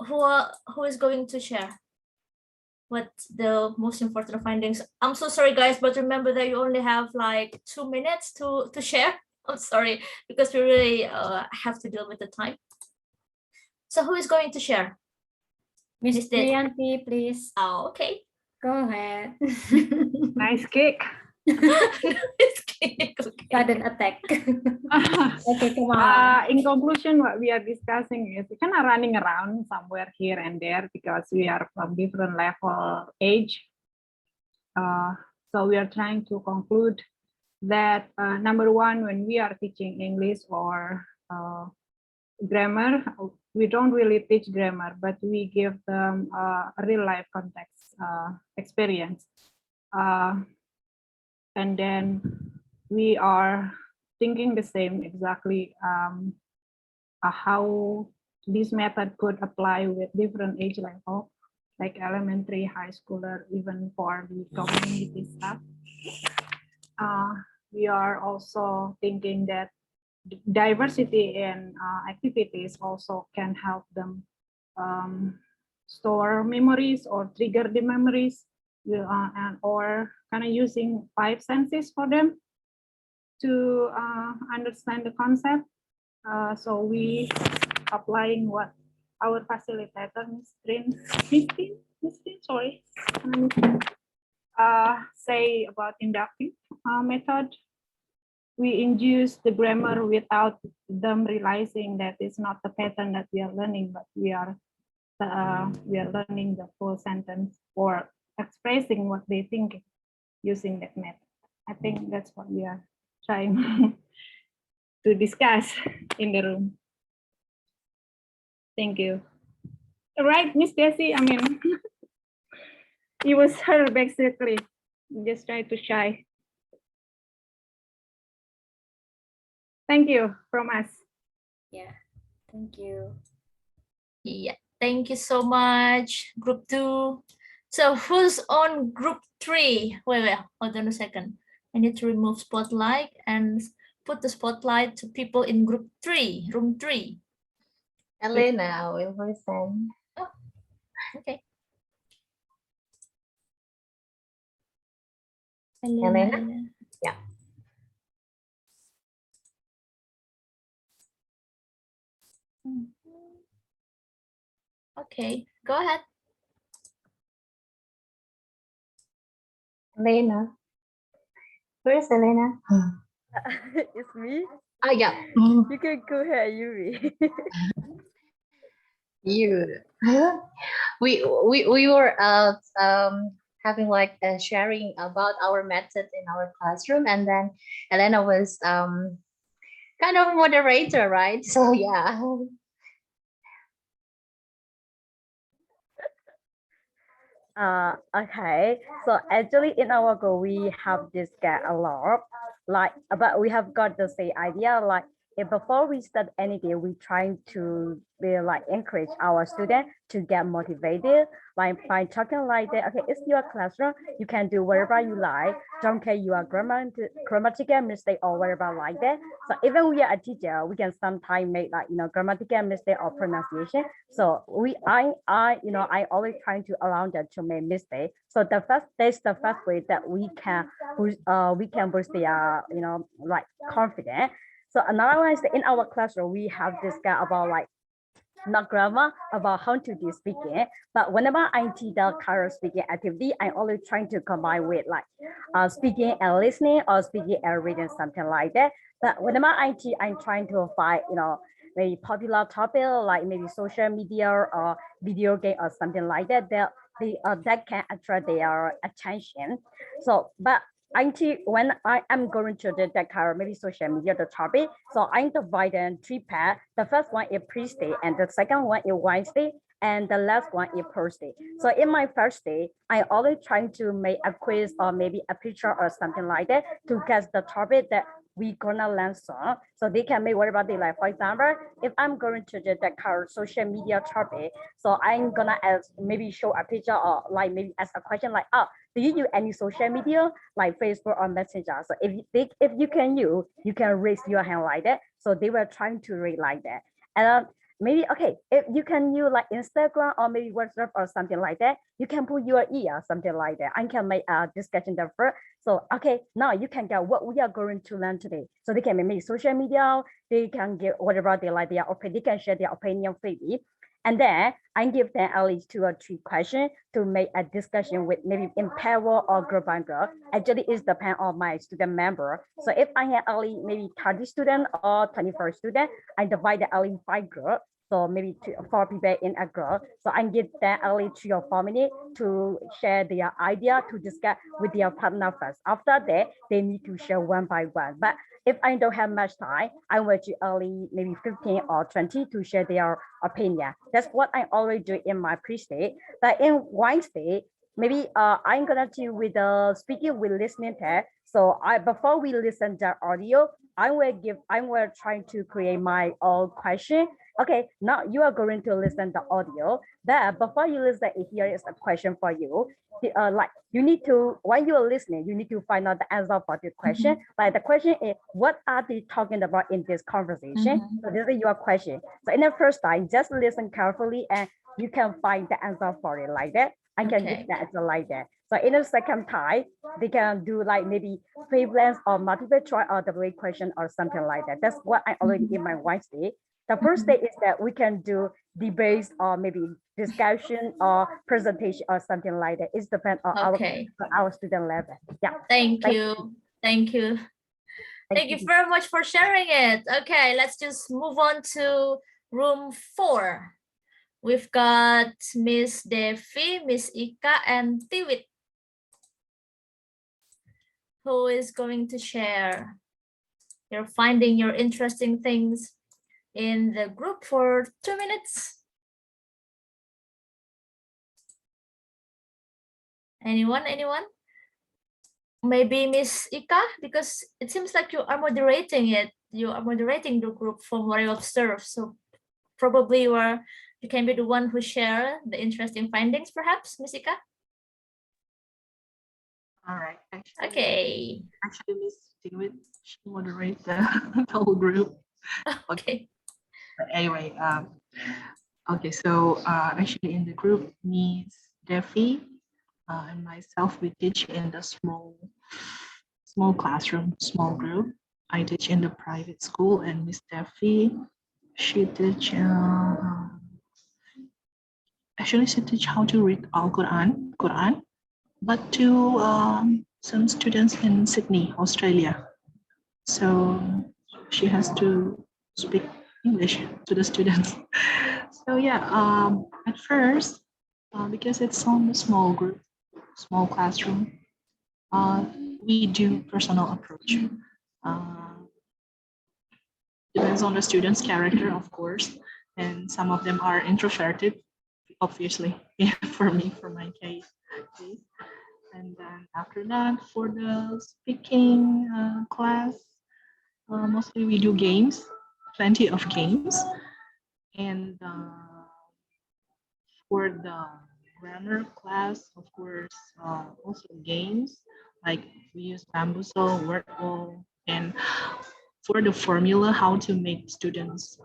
who is going to share what the most important findings? I'm so sorry, guys, but remember that you only have like 2 minutes to share. I'm sorry, because we really have to deal with the time. So who is going to share? Miss Dwianti, please. Oh, okay. Go ahead. Nice cake. Sudden attack. Okay, come on. In conclusion, what we are discussing is kind of running around somewhere here and there, because we are from different level age. So we are trying to conclude that number one, when we are teaching English or grammar, we don't really teach grammar, but we give them a real life context experience. And then we are thinking the same exactly how this method could apply with different age level, like elementary, high school, or even for the community staff. We are also thinking that diversity in activities also can help them store memories or trigger the memories, and or kind of using 5 senses for them to understand the concept. So we applying what our facilitator, Ms. Trin, say about inductive method. we induce the grammar without them realizing that it's not the pattern that we are learning, but we are learning the full sentence or expressing what they think using that method. I think that's what we are trying to discuss in the room. Thank you. Right, Miss Desi, I mean, it was her basically. Just try to shy. Thank you from us. Yeah, thank you. Yeah, thank you so much, group 2. So who's on group 3? Wait, hold on a second. I need to remove spotlight and put the spotlight to people in group 3, room 3. Elena will present. Oh, okay. Elena? Yeah. Okay, go ahead. Elena. Where's Elena? It's me. Oh, yeah. You can go ahead, Yuri. You. We were having like sharing about our method in our classroom, and then Elena was kind of a moderator, right? So yeah. Okay. So actually in our goal, we have discussed a lot, like, but we have got the same idea, like, if before we start anything, we trying to be like encourage our students to get motivated, like by talking like that. Okay, it's your classroom. You can do whatever you like. Don't care your grammatical mistake or whatever like that. So even we are a teacher, we can sometimes make like grammatical mistake or pronunciation. So I always trying to allow them to make mistake. So that's the first way that we can boost their like confidence. So another one is that in our classroom, we have discussed about like not grammar, about how to do speaking. But whenever I teach the current speaking activity, I'm always trying to combine with like speaking and listening or speaking and reading, something like that. But whenever I teach, I'm trying to find, maybe popular topic, like maybe social media or video game or something like that, that can attract their attention. So, but when I am going to the kind maybe social media, the topic, so I divide them 3 parts. The first one is pre-state, and the second one is Wednesday, and the last one is Thursday. So in my first day, I always trying to make a quiz or maybe a picture or something like that to guess the topic that we gonna learn so they can make whatever they like. For example, if I'm going to the current social media topic, so I'm gonna maybe show a picture or like maybe ask a question like, oh, do you use any social media like Facebook or Messenger? So if you can use, you can raise your hand like that. So they were trying to read like that. And maybe, okay, if you can use like Instagram or maybe WhatsApp or something like that, you can put your ear, something like that. I can make a discussion there first. So, okay, now you can get what we are going to learn today. So they can make social media, they can get whatever they like, they can share their opinion freely. And then I give them at least 2 or 3 questions to make a discussion with maybe in pair or group and group. Actually, it's depend on my student member. So if I have only maybe 30 students or 24 students, I divide the only 5 groups. So maybe 4 people in a group. So I give them only 3 or 4 minutes to share their idea, to discuss with their partner first. After that, they need to share one by one. But if I don't have much time, I will do only maybe 15 or 20 to share their opinion. That's what I always do in my pre-state. But in Wednesday, maybe I'm gonna do with the speaking with listening test. So before we listen to audio, I will try to create my own question. Okay, now you are going to listen to audio. But before you listen, here is a question for you. Like you need to, when you are listening, you need to find out the answer for the question. Like the question is, what are they talking about in this conversation? So this is your question. So in the first time, just listen carefully and you can find the answer for it like that. I can give the answer like that. So in the second time, they can do like maybe freelance or multiple choice or double question or something like that. That's what I already in my Wednesday. The first day is that we can do debates or maybe discussion or presentation or something like that. It depends on our student level. Yeah. Thank you. Thank you very much for sharing it. Okay, let's just move on to room 4. We've got Miss Devi, Miss Ika, and Tiwit, who is going to share your finding your interesting things in the group for 2 minutes. Anyone? Maybe Miss Ika, because it seems like you are moderating it. You are moderating the group from what I observe. So probably you can be the one who share the interesting findings, perhaps, Miss Ika. All right. Okay. Actually, Miss Tiwit, she moderates the whole group. Okay. But anyway, okay. So actually, in the group, Miss Devi and myself, we teach in the small classroom, small group. I teach in the private school, and Miss Devi, she teach actually she teach how to read Quran, but to some students in Sydney, Australia. So she has to speak English to the students. So yeah, at first, because it's on the small group, small classroom, we do personal approach. Depends on the student's character, of course, and some of them are introverted, obviously, yeah, for my case. And then after that, for the speaking class, mostly we do games, plenty of games. And for the grammar class, of course, also games, like we use bamboozle, word wall, and for the formula, how to make students,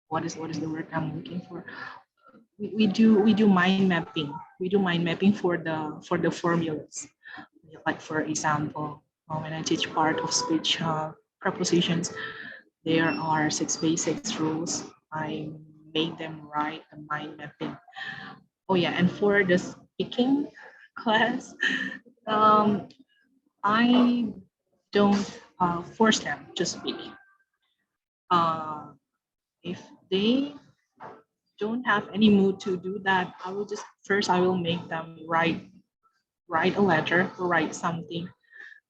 what is the word I'm looking for? We do mind mapping. We do mind mapping for the formulas. Like for example, when I teach part of speech prepositions, there are 6 basics rules. I made them write the mind mapping. Oh yeah, and for the speaking class, I don't force them to speak. If they don't have any mood to do that, I will make them write a letter or write something.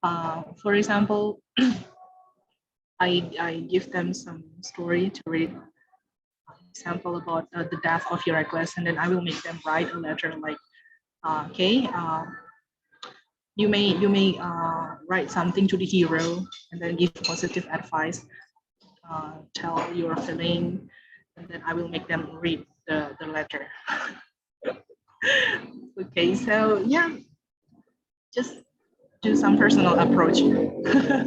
For example, I give them some story to read. Example about the death of Heracles, and then I will make them write a letter like, okay, you may write something to the hero and then give positive advice, tell your feeling, and then I will make them read the letter. Okay, so yeah, just do some personal approach.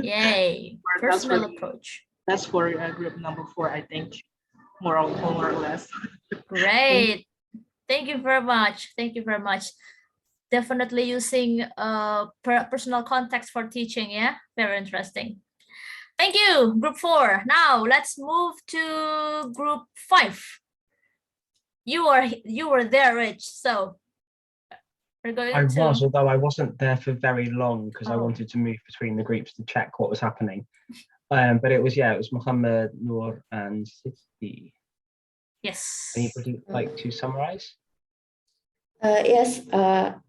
Yay, personal approach. That's for group number 4, I think, more or less. Great. Thank you very much. Thank you very much. Definitely using personal context for teaching. Yeah, very interesting. Thank you, group 4. Now let's move to group 5. You were there, Rich. So we're going although I wasn't there for very long because I Oh. wanted to move between the groups to check what was happening. But it was Muhammad, Noor, and Siti. Yes. Anybody like to summarize? Yes,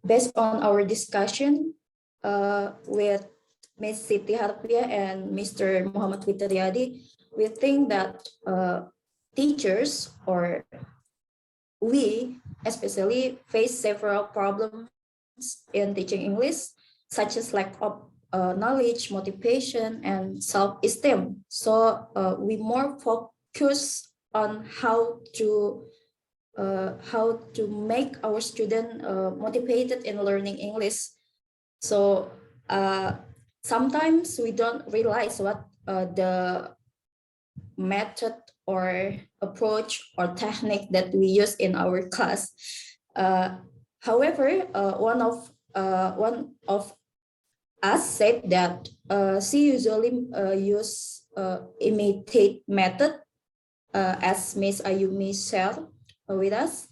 based on our discussion with Ms. Siti Harpia and Mr. Muhammad Witriadi, we think that teachers or we especially face several problems in teaching English, such as lack of knowledge, motivation, and self-esteem. So we more focus on how to make our student motivated in learning English. So sometimes we don't realize what the method or approach or technique that we use in our class. However, one of us said that she usually use imitate method, as Miss Ayumi shared with us,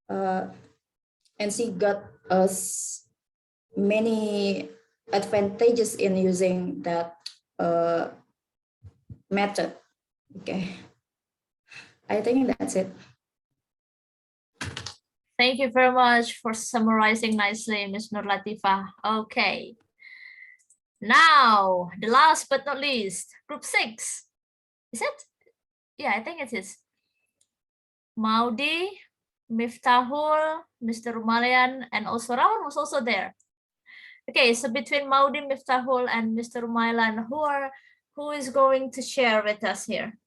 and she got us many advantages in using that method. Okay, I think that's it. Thank you very much for summarizing nicely, Ms. Nur Latifah. Okay. Now, the last but not least, group 6. Is it? Yeah, I think it is. Maudi, Miftahul, Mr. Rumalian, and also Rawan was also there. Okay, so between Maudi, Miftahul, and Mr. Rumalian, who is going to share with us here?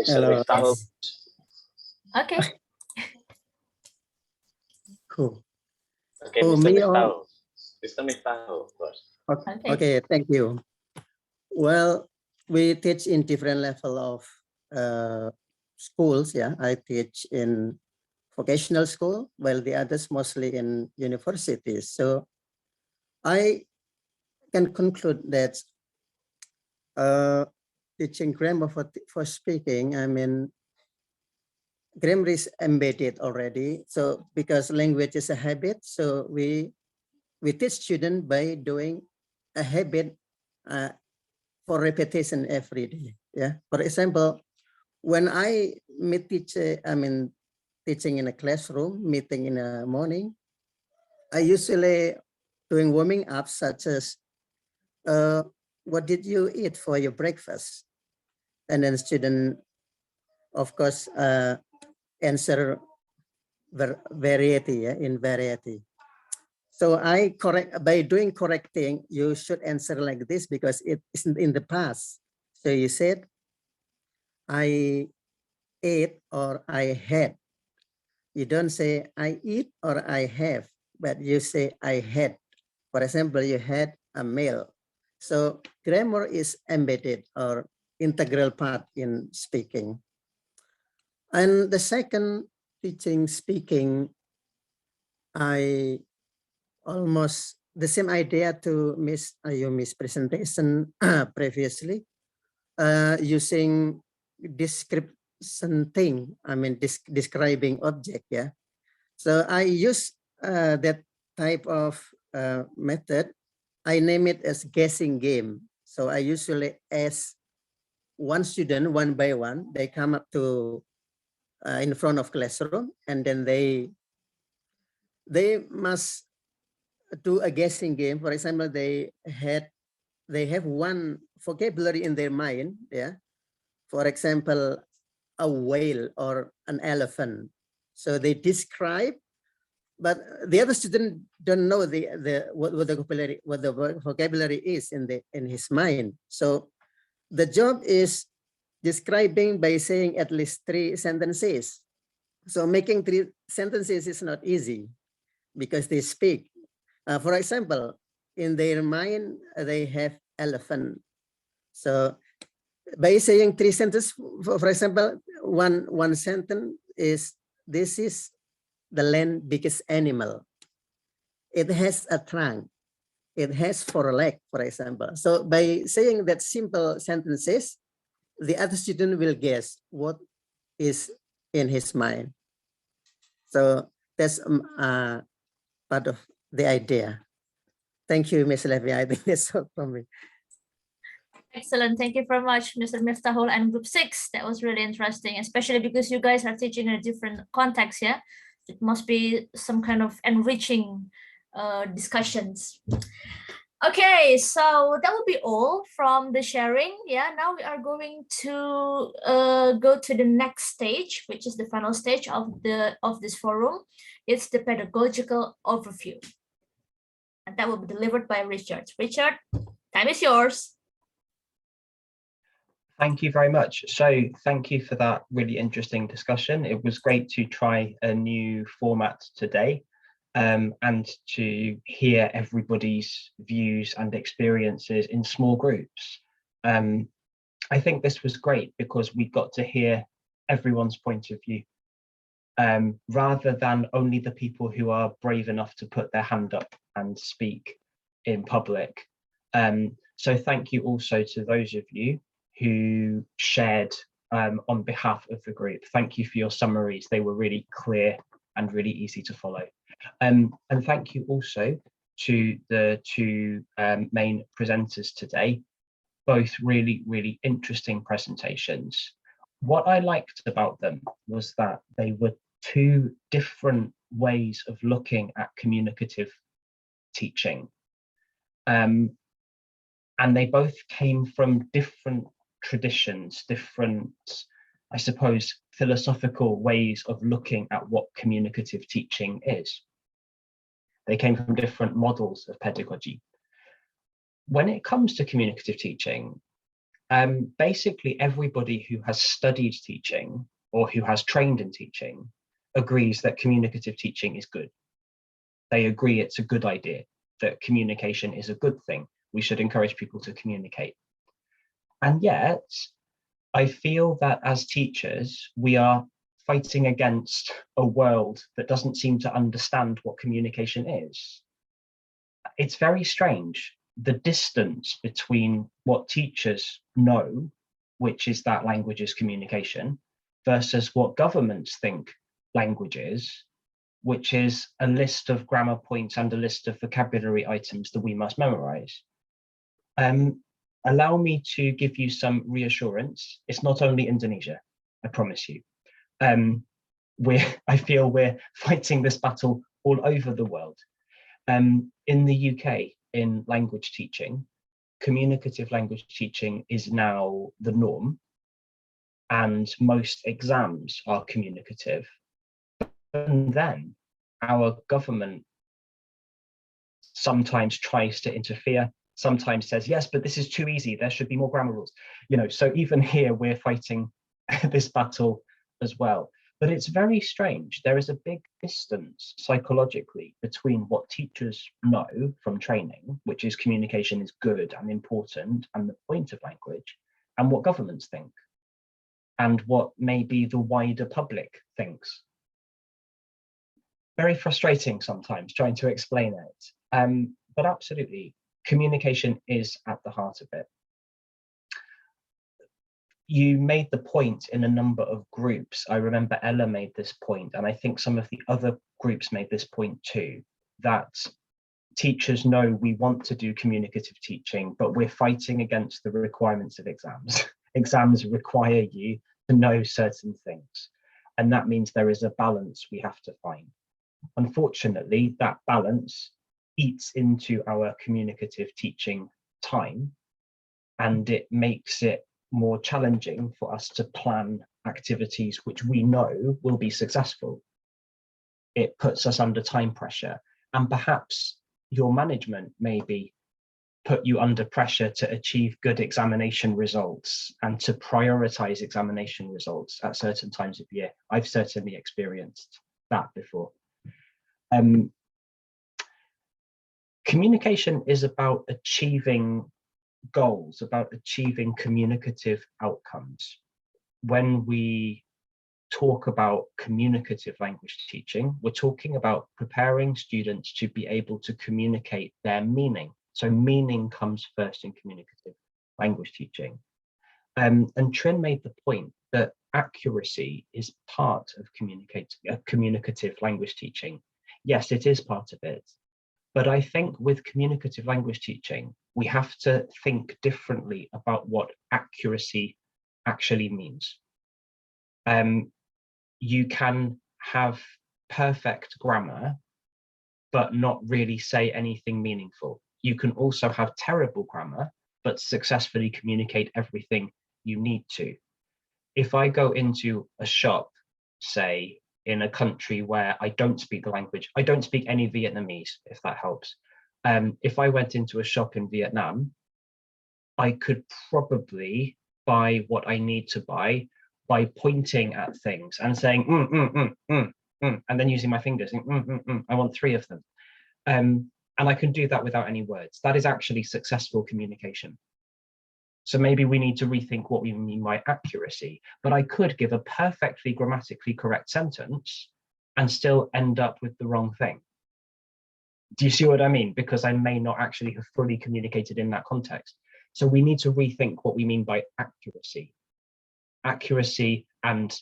Hello. Yes. Okay. Cool. Okay, Oh, Mr. me Miftahul. Mr. Miftahul first. Okay, thank you. Well, we teach in different level of schools. Yeah, I teach in vocational school, while the others mostly in universities. So I can conclude that teaching grammar for speaking, I mean, grammar is embedded already. So because language is a habit, so we teach students by doing a habit for repetition every day. Yeah. For example, when I teaching in a classroom, meeting in the morning, I usually doing warming up such as, what did you eat for your breakfast? And then student, of course, answer variety, yeah, in variety. So I correct, by doing correcting, you should answer like this because it isn't in the past. So you said, I ate or I had. You don't say I eat or I have, but you say I had. For example, you had a meal. So grammar is embedded or integral part in speaking. And the second teaching speaking, I almost the same idea to Miss Ayumi's presentation previously, using description thing, I mean, describing object, yeah. So I use that type of method. I name it as guessing game. So I usually ask one student one by one, they come up to in front of classroom, and then they must do a guessing game. For example, they have one vocabulary in their mind. Yeah. For example, a whale or an elephant. So they describe, but the other student don't know what the vocabulary is in his mind. So the job is describing by saying at least 3 sentences. So making 3 sentences is not easy because they speak. For example, in their mind, they have elephant. So by saying 3 sentences, for example, one sentence is, this is the land biggest animal. It has a trunk. It has 4 legs, for example. So by saying that simple sentences, the other student will guess what is in his mind. So that's part of the idea. Thank you, Ms. Levy. I think that's all from me. Excellent. Thank you very much, Mr. Miftahul and Group 6. That was really interesting, especially because you guys are teaching in a different context, yeah? It must be some kind of enriching discussions. Okay, so that will be all from the sharing. Yeah, now we are going to go to the next stage, which is the final stage of this forum. It's the pedagogical overview. And that will be delivered by Richard. Richard, time is yours. Thank you very much. So thank you for that really interesting discussion. It was great to try a new format today and to hear everybody's views and experiences in small groups. I think this was great because we got to hear everyone's point of view rather than only the people who are brave enough to put their hand up and speak in public. So thank you also to those of you who shared on behalf of the group. Thank you for your summaries. They were really clear and really easy to follow. And thank you also to the two main presenters today, both really, really interesting presentations. What I liked about them was that they were two different ways of looking at communicative teaching. And they both came from different traditions, different, I suppose, philosophical ways of looking at what communicative teaching is. They came from different models of pedagogy. When it comes to communicative teaching, basically everybody who has studied teaching or who has trained in teaching agrees that communicative teaching is good. They agree it's a good idea, that communication is a good thing. We should encourage people to communicate. And yet, I feel that as teachers, we are fighting against a world that doesn't seem to understand what communication is. It's very strange, the distance between what teachers know, which is that language is communication, versus what governments think language is, which is a list of grammar points and a list of vocabulary items that we must memorize. Allow me to give you some reassurance. It's not only Indonesia, I promise you. I feel we're fighting this battle all over the world. In the UK, in language teaching, communicative language teaching is now the norm, and most exams are communicative. And then our government sometimes tries to interfere, sometimes says, yes, but this is too easy, there should be more grammar rules. You know, so even here we're fighting this battle as well. But it's very strange. There is a big distance psychologically between what teachers know from training, which is communication is good and important and the point of language, and what governments think, and what maybe the wider public thinks. Very frustrating sometimes trying to explain it. But absolutely, communication is at the heart of it. You made the point in a number of groups. I remember Ella made this point, and I think some of the other groups made this point too, that teachers know we want to do communicative teaching, but we're fighting against the requirements of exams. Exams require you to know certain things, and that means there is a balance we have to find. Unfortunately, that balance eats into our communicative teaching time, and it makes it more challenging for us to plan activities which we know will be successful. It puts us under time pressure, and perhaps your management maybe put you under pressure to achieve good examination results and to prioritize examination results at certain times of year. I've certainly experienced that before. Communication is about achieving goals, about achieving communicative outcomes. When we talk about communicative language teaching, we're talking about preparing students to be able to communicate their meaning. So meaning comes first in communicative language teaching. And Trinh made the point that accuracy is part of communicative language teaching. Yes, it is part of it. But I think with communicative language teaching, we have to think differently about what accuracy actually means. You can have perfect grammar, but not really say anything meaningful. You can also have terrible grammar, but successfully communicate everything you need to. If I go into a shop, say, in a country where I don't speak the language, I don't speak any Vietnamese, if that helps. If I went into a shop in Vietnam, I could probably buy what I need to buy by pointing at things and saying, and then using my fingers, I want 3 of them. And I can do that without any words. That is actually successful communication. So maybe we need to rethink what we mean by accuracy, but I could give a perfectly grammatically correct sentence and still end up with the wrong thing. Do you see what I mean? Because I may not actually have fully communicated in that context. So we need to rethink what we mean by accuracy. accuracy and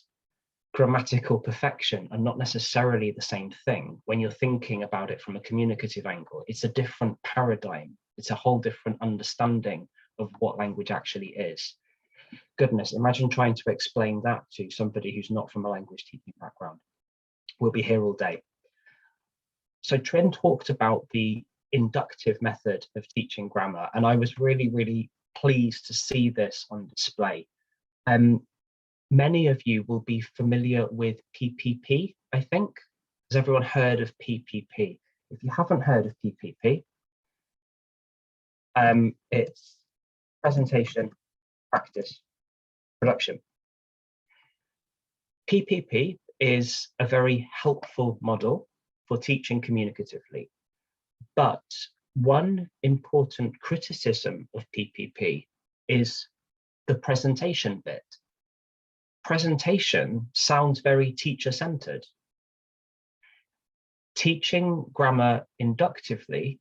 grammatical perfection are not necessarily the same thing when you're thinking about it from a communicative angle. It's a different paradigm. It's a whole different understanding of what language actually is. Goodness, imagine trying to explain that to somebody who's not from a language teaching background. We'll be here all day. So Trinh talked about the inductive method of teaching grammar, and I was really, really pleased to see this on display. Many of you will be familiar with PPP, I think. Has everyone heard of PPP? If you haven't heard of PPP, it's presentation, practice, production. PPP is a very helpful model for teaching communicatively, but one important criticism of PPP is the presentation bit. Presentation sounds very teacher-centered. Teaching grammar inductively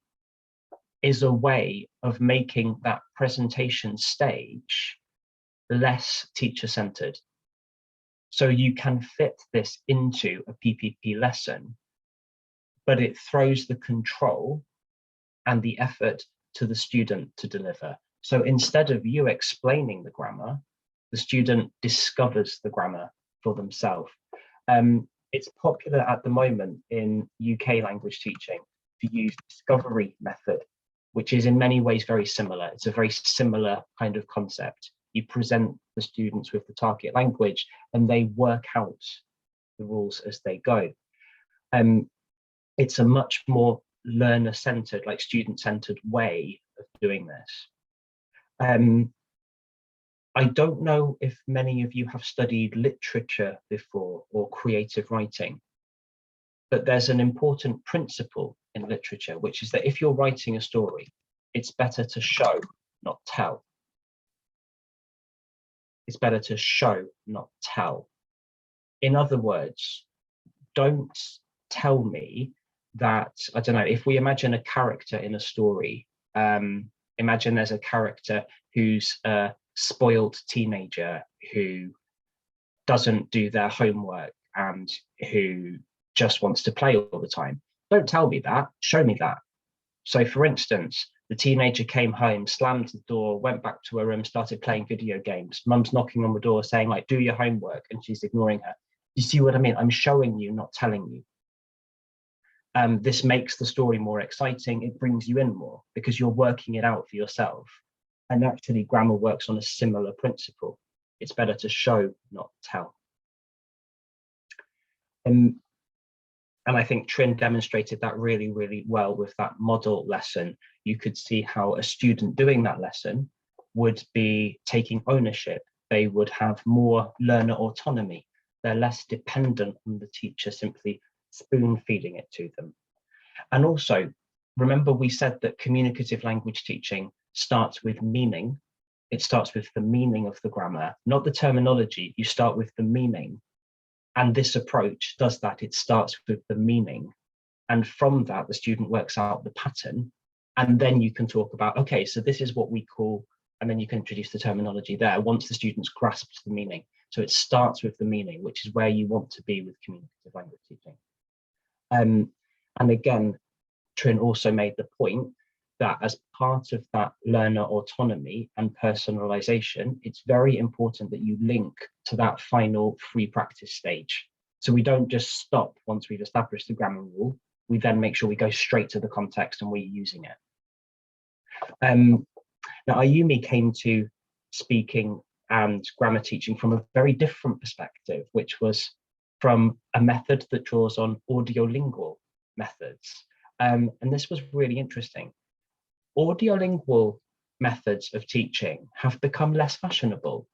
is a way of making that presentation stage less teacher-centered. So you can fit this into a PPP lesson, but it throws the control and the effort to the student to deliver. So instead of you explaining the grammar, the student discovers the grammar for themselves. It's popular at the moment in UK language teaching to use discovery method, which is in many ways very similar. It's a very similar kind of concept. You present the students with the target language and they work out the rules as they go. It's a much more learner-centered, like student-centered way of doing this. I don't know if many of you have studied literature before or creative writing, but there's an important principle in literature, which is that if you're writing a story, it's better to show, not tell. It's better to show, not tell. In other words, don't tell me that, I don't know, if we imagine a character in a story, imagine there's a character who's a spoiled teenager who doesn't do their homework and who just wants to play all the time. Don't tell me that, show me that. So for instance, the teenager came home, slammed the door, went back to her room, started playing video games. Mum's knocking on the door saying, like, do your homework, and she's ignoring her. You see what I mean? I'm showing you, not telling you. This makes the story more exciting. It brings you in more because you're working it out for yourself. And actually, grammar works on a similar principle. It's better to show, not tell. And I think Trinh demonstrated that really, really well with that model lesson. You could see how a student doing that lesson would be taking ownership. They would have more learner autonomy. They're less dependent on the teacher simply spoon feeding it to them. And also, remember we said that communicative language teaching starts with meaning. It starts with the meaning of the grammar, not the terminology. You start with the meaning. And this approach does that. It starts with the meaning. And from that, the student works out the pattern. And then you can talk about, okay, so this is what we call, and then you can introduce the terminology there once the students grasped the meaning. So it starts with the meaning, which is where you want to be with communicative language teaching. And again, Trinh also made the point that as part of that learner autonomy and personalization, it's very important that you link to that final free practice stage. So we don't just stop once we've established the grammar rule, we then make sure we go straight to the context and we're using it. Now, Ayumi came to speaking and grammar teaching from a very different perspective, which was from a method that draws on audiolingual methods. And this was really interesting. Audiolingual methods of teaching have become less fashionable.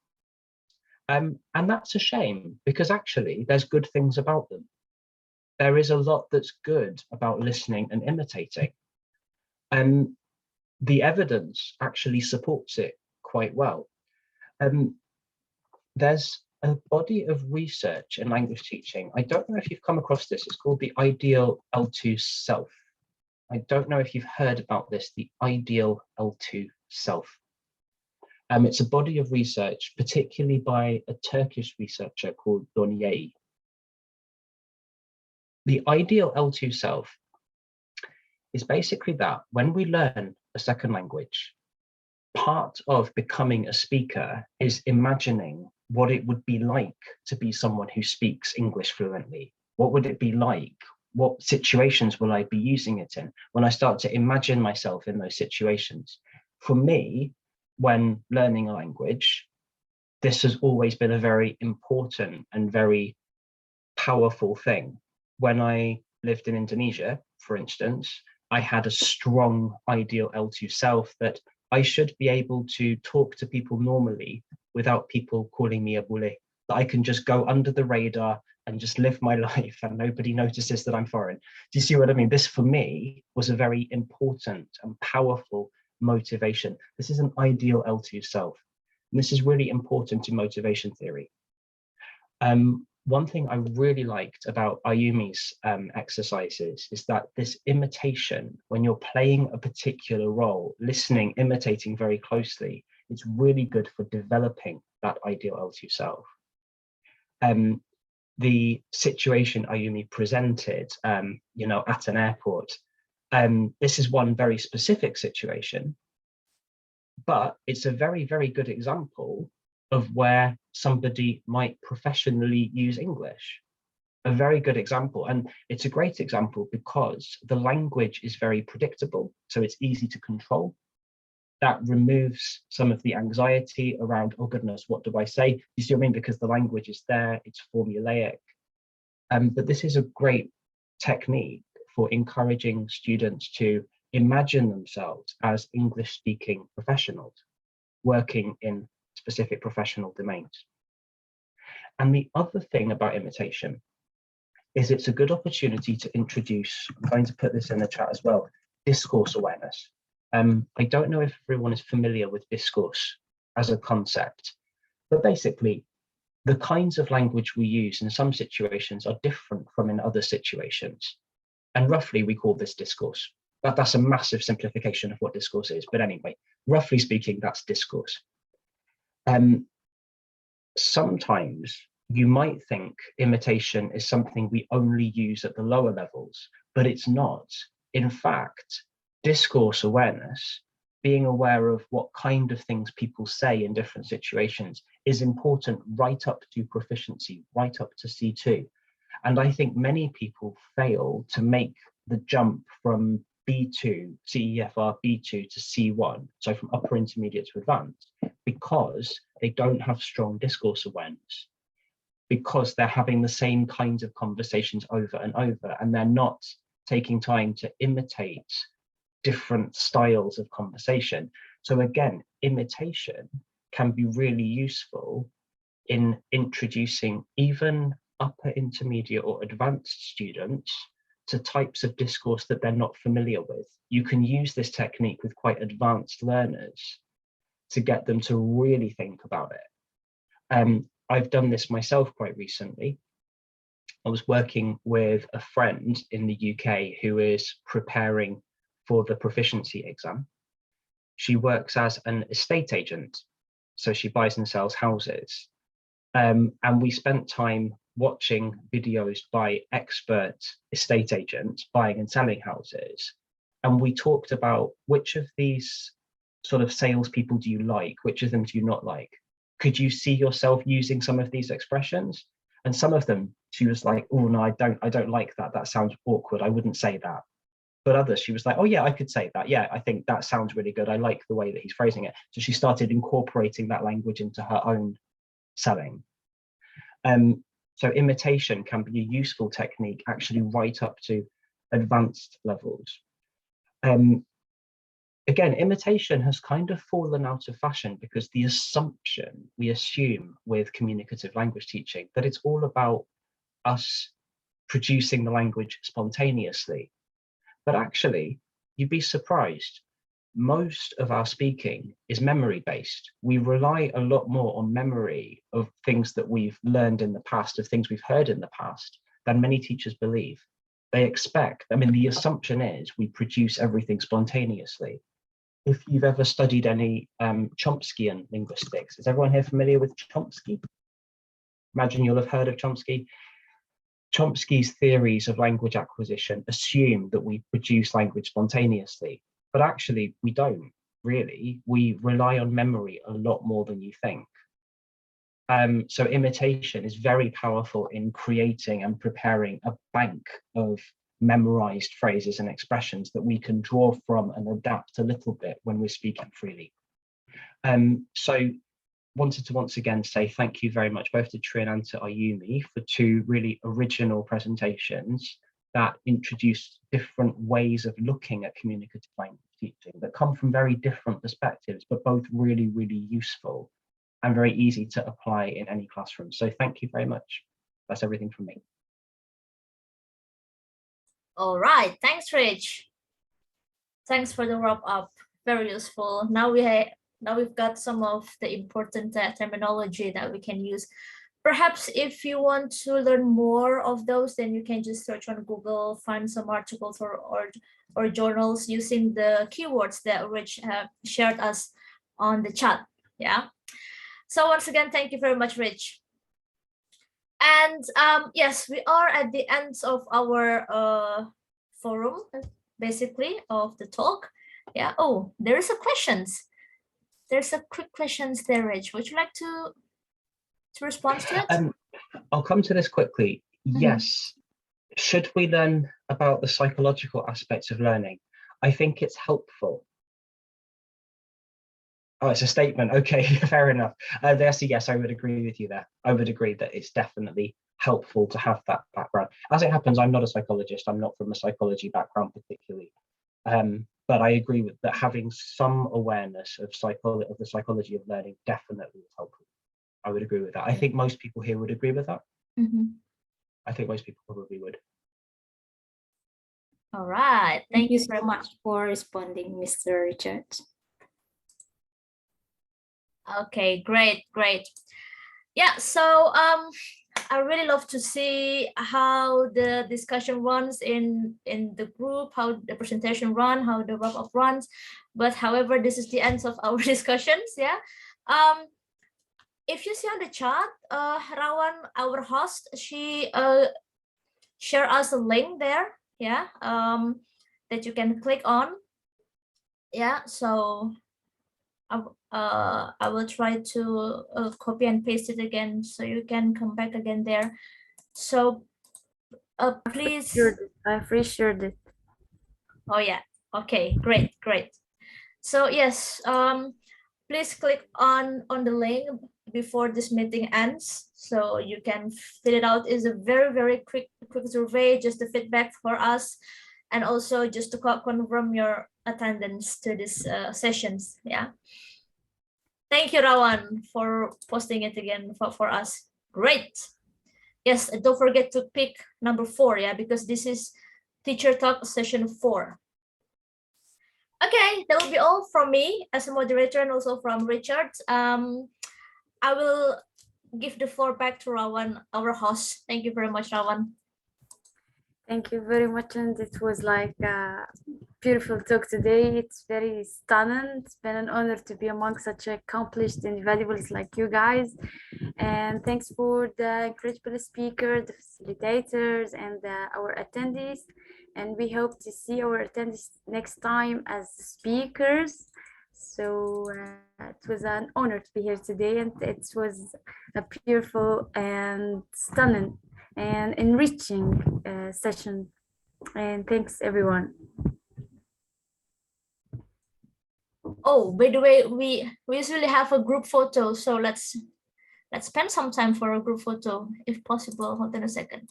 And that's a shame because actually there's good things about them. There is a lot that's good about listening and imitating. The evidence actually supports it quite well. There's a body of research in language teaching. I don't know if you've come across this. It's called the ideal L2 self. I don't know if you've heard about this, the ideal L2 self. It's a body of research, particularly by a Turkish researcher called Donyei. The ideal L2 self is basically that when we learn a second language, part of becoming a speaker is imagining what it would be like to be someone who speaks English fluently. What would it be like? What situations will I be using it in? When I start to imagine myself in those situations. For me, when learning a language, this has always been a very important and very powerful thing. When I lived in Indonesia, for instance, I had a strong ideal L2 self that I should be able to talk to people normally without people calling me a bule, that I can just go under the radar and just live my life and nobody notices that I'm foreign. Do you see what I mean? This for me was a very important and powerful motivation. This is an ideal L2 self. And this is really important to motivation theory. One thing I really liked about Ayumi's exercises is that this imitation, when you're playing a particular role, listening, imitating very closely, it's really good for developing that ideal L2 self. The situation Ayumi presented, at an airport, this is one very specific situation, but it's a very, very good example of where somebody might professionally use English. A very good example. And it's a great example because the language is very predictable, so it's easy to control. That removes some of the anxiety around, oh goodness, what do I say? You see what I mean? Because the language is there, it's formulaic. But this is a great technique for encouraging students to imagine themselves as English-speaking professionals working in specific professional domains. And the other thing about imitation is it's a good opportunity to introduce, I'm going to put this in the chat as well, discourse awareness. I don't know if everyone is familiar with discourse as a concept, but basically the kinds of language we use in some situations are different from in other situations. And roughly we call this discourse. That's a massive simplification of what discourse is. But anyway, roughly speaking, that's discourse. Sometimes you might think imitation is something we only use at the lower levels, but it's not. In fact, discourse awareness, being aware of what kind of things people say in different situations, is important right up to proficiency, right up to C2. And I think many people fail to make the jump from B2, CEFR B2 to C1, so from upper intermediate to advanced, because they don't have strong discourse awareness, because they're having the same kinds of conversations over and over, and they're not taking time to imitate different styles of conversation. So again, imitation can be really useful in introducing even upper intermediate or advanced students to types of discourse that they're not familiar with. You can use this technique with quite advanced learners to get them to really think about it. I've done this myself quite recently. I was working with a friend in the UK who is preparing for the proficiency exam. She works as an estate agent, so she buys and sells houses. And we spent time watching videos by expert estate agents buying and selling houses. And we talked about which of these sort of salespeople do you like? Which of them do you not like? Could you see yourself using some of these expressions? And some of them, she was like, oh no, I don't like that. That sounds awkward. I wouldn't say that. But others, she was like, oh yeah, I could say that. Yeah, I think that sounds really good. I like the way that he's phrasing it. So she started incorporating that language into her own selling. So imitation can be a useful technique actually right up to advanced levels. Again, imitation has kind of fallen out of fashion because the assumption we assume with communicative language teaching that it's all about us producing the language spontaneously. But actually, you'd be surprised. Most of our speaking is memory-based. We rely a lot more on memory of things that we've learned in the past, of things we've heard in the past, than many teachers believe. They expect, I mean, the assumption is we produce everything spontaneously. if you've ever studied any Chomskyan linguistics. Is everyone here familiar with Chomsky? Imagine you'll have heard of Chomsky. Chomsky's theories of language acquisition assume that we produce language spontaneously, but actually we don't really. We rely on memory a lot more than you think. So imitation is very powerful in creating and preparing a bank of memorized phrases and expressions that we can draw from and adapt a little bit when we're speaking freely. So wanted to once again say thank you very much both to Trin and to Ayumi for two really original presentations that introduce different ways of looking at communicative language teaching that come from very different perspectives, but both really, really useful and very easy to apply in any classroom. So thank you very much. That's everything from me. All right, thanks, Rich. Thanks for the wrap up. Very useful. Now we've got some of the important terminology that we can use. Perhaps if you want to learn more of those, then you can just search on Google, find some articles or journals using the keywords that Rich shared us on the chat. Yeah. So once again, thank you very much, Rich. And yes, we are at the end of our forum, basically, of the talk. Yeah. Oh, there is a questions. There's a quick questions there, Rich. Would you like to respond to it? I'll come to this quickly. Yes. Should we learn about the psychological aspects of learning? I think it's helpful. Oh, it's a statement. Okay, fair enough. Yes, I would agree with you there. I would agree that it's definitely helpful to have that background. As it happens, I'm not a psychologist. I'm not from a psychology background particularly. But I agree with that having some awareness of the psychology of learning definitely is helpful. I would agree with that. I think most people here would agree with that. I think most people probably would. All right. Thank you so much for responding, Mr. Richard. Okay, great. Yeah, so I really love to see how the discussion runs in the group, how the presentation run, how the wrap-up runs. But however, this is the end of our discussions. Yeah. If you see on the chat, Rawan, our host, she share us a link there. Yeah. That you can click on. Yeah. So I will try to copy and paste it again so you can come back again there. So please. I've reshared it. Oh yeah. Okay, great. So yes, please click on the link before this meeting ends so you can fill it out. It's a very quick survey, just the feedback for us, and also just to confirm your attendance to these sessions. Yeah. Thank you, Rawan, for posting it again for us. Great. Yes, and don't forget to pick number 4, yeah, because this is Teacher Talk session 4. Okay, that will be all from me as a moderator and also from Richard. I will give the floor back to Rawan, our host. Thank you very much, Rawan. Thank you very much, and it was like a beautiful talk today. It's very stunning. It's been an honor to be among such accomplished individuals like you guys. And thanks for the incredible speakers, the facilitators, and our attendees. And we hope to see our attendees next time as speakers. So it was an honor to be here today, and it was a beautiful and stunning and enriching session. And thanks, everyone. Oh, by the way, we usually have a group photo, so let's spend some time for a group photo if possible. Hold on a second.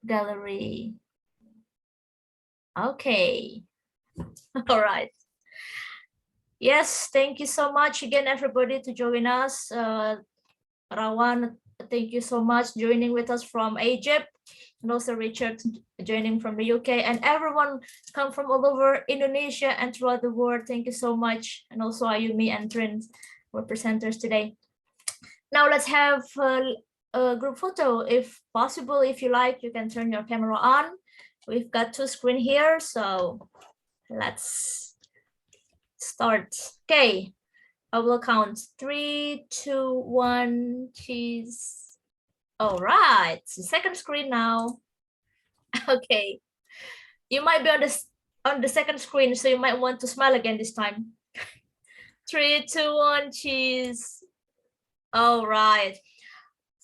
Gallery. Okay. All right. Yes, thank you so much again, everybody, to join us. Rawan, thank you so much joining with us from Egypt, and also Richard joining from the UK, and everyone come from all over Indonesia and throughout the world. Thank you so much. And also Ayumi and Trin were presenters today. Now let's have a group photo. If possible, if you like, you can turn your camera on. We've got 2 screens here, so let's start. Okay, I will count 3, 2, 1, cheese. All right, the second screen now. Okay, you might be on the second screen, so you might want to smile again this time. 3, 2, 1, cheese. All right.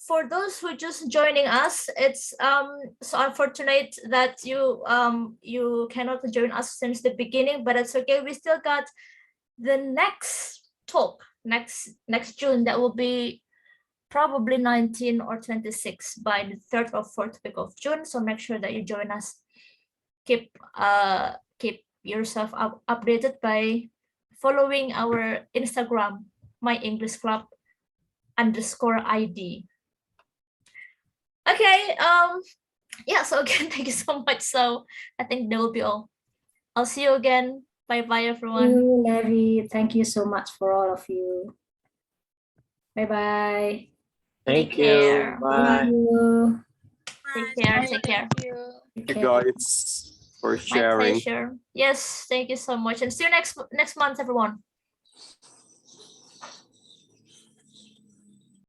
For those who just joining us, it's so unfortunate that you cannot join us since the beginning, but it's okay. We still got the next talk next June. That will be probably 19 or 26 by the 3rd or 4th week of June. So make sure that you join us. Keep yourself updated by following our Instagram, My English Club _ID. Okay, yeah, so again, thank you so much. So I think that will be all. I'll see you again. Bye everyone. Thank you, Levi. Thank you so much for all of you. Bye. Thank you. Care. Bye. Take care. Take care. Thank you guys for My sharing. pleasure. Yes, thank you so much. And see you next month, everyone.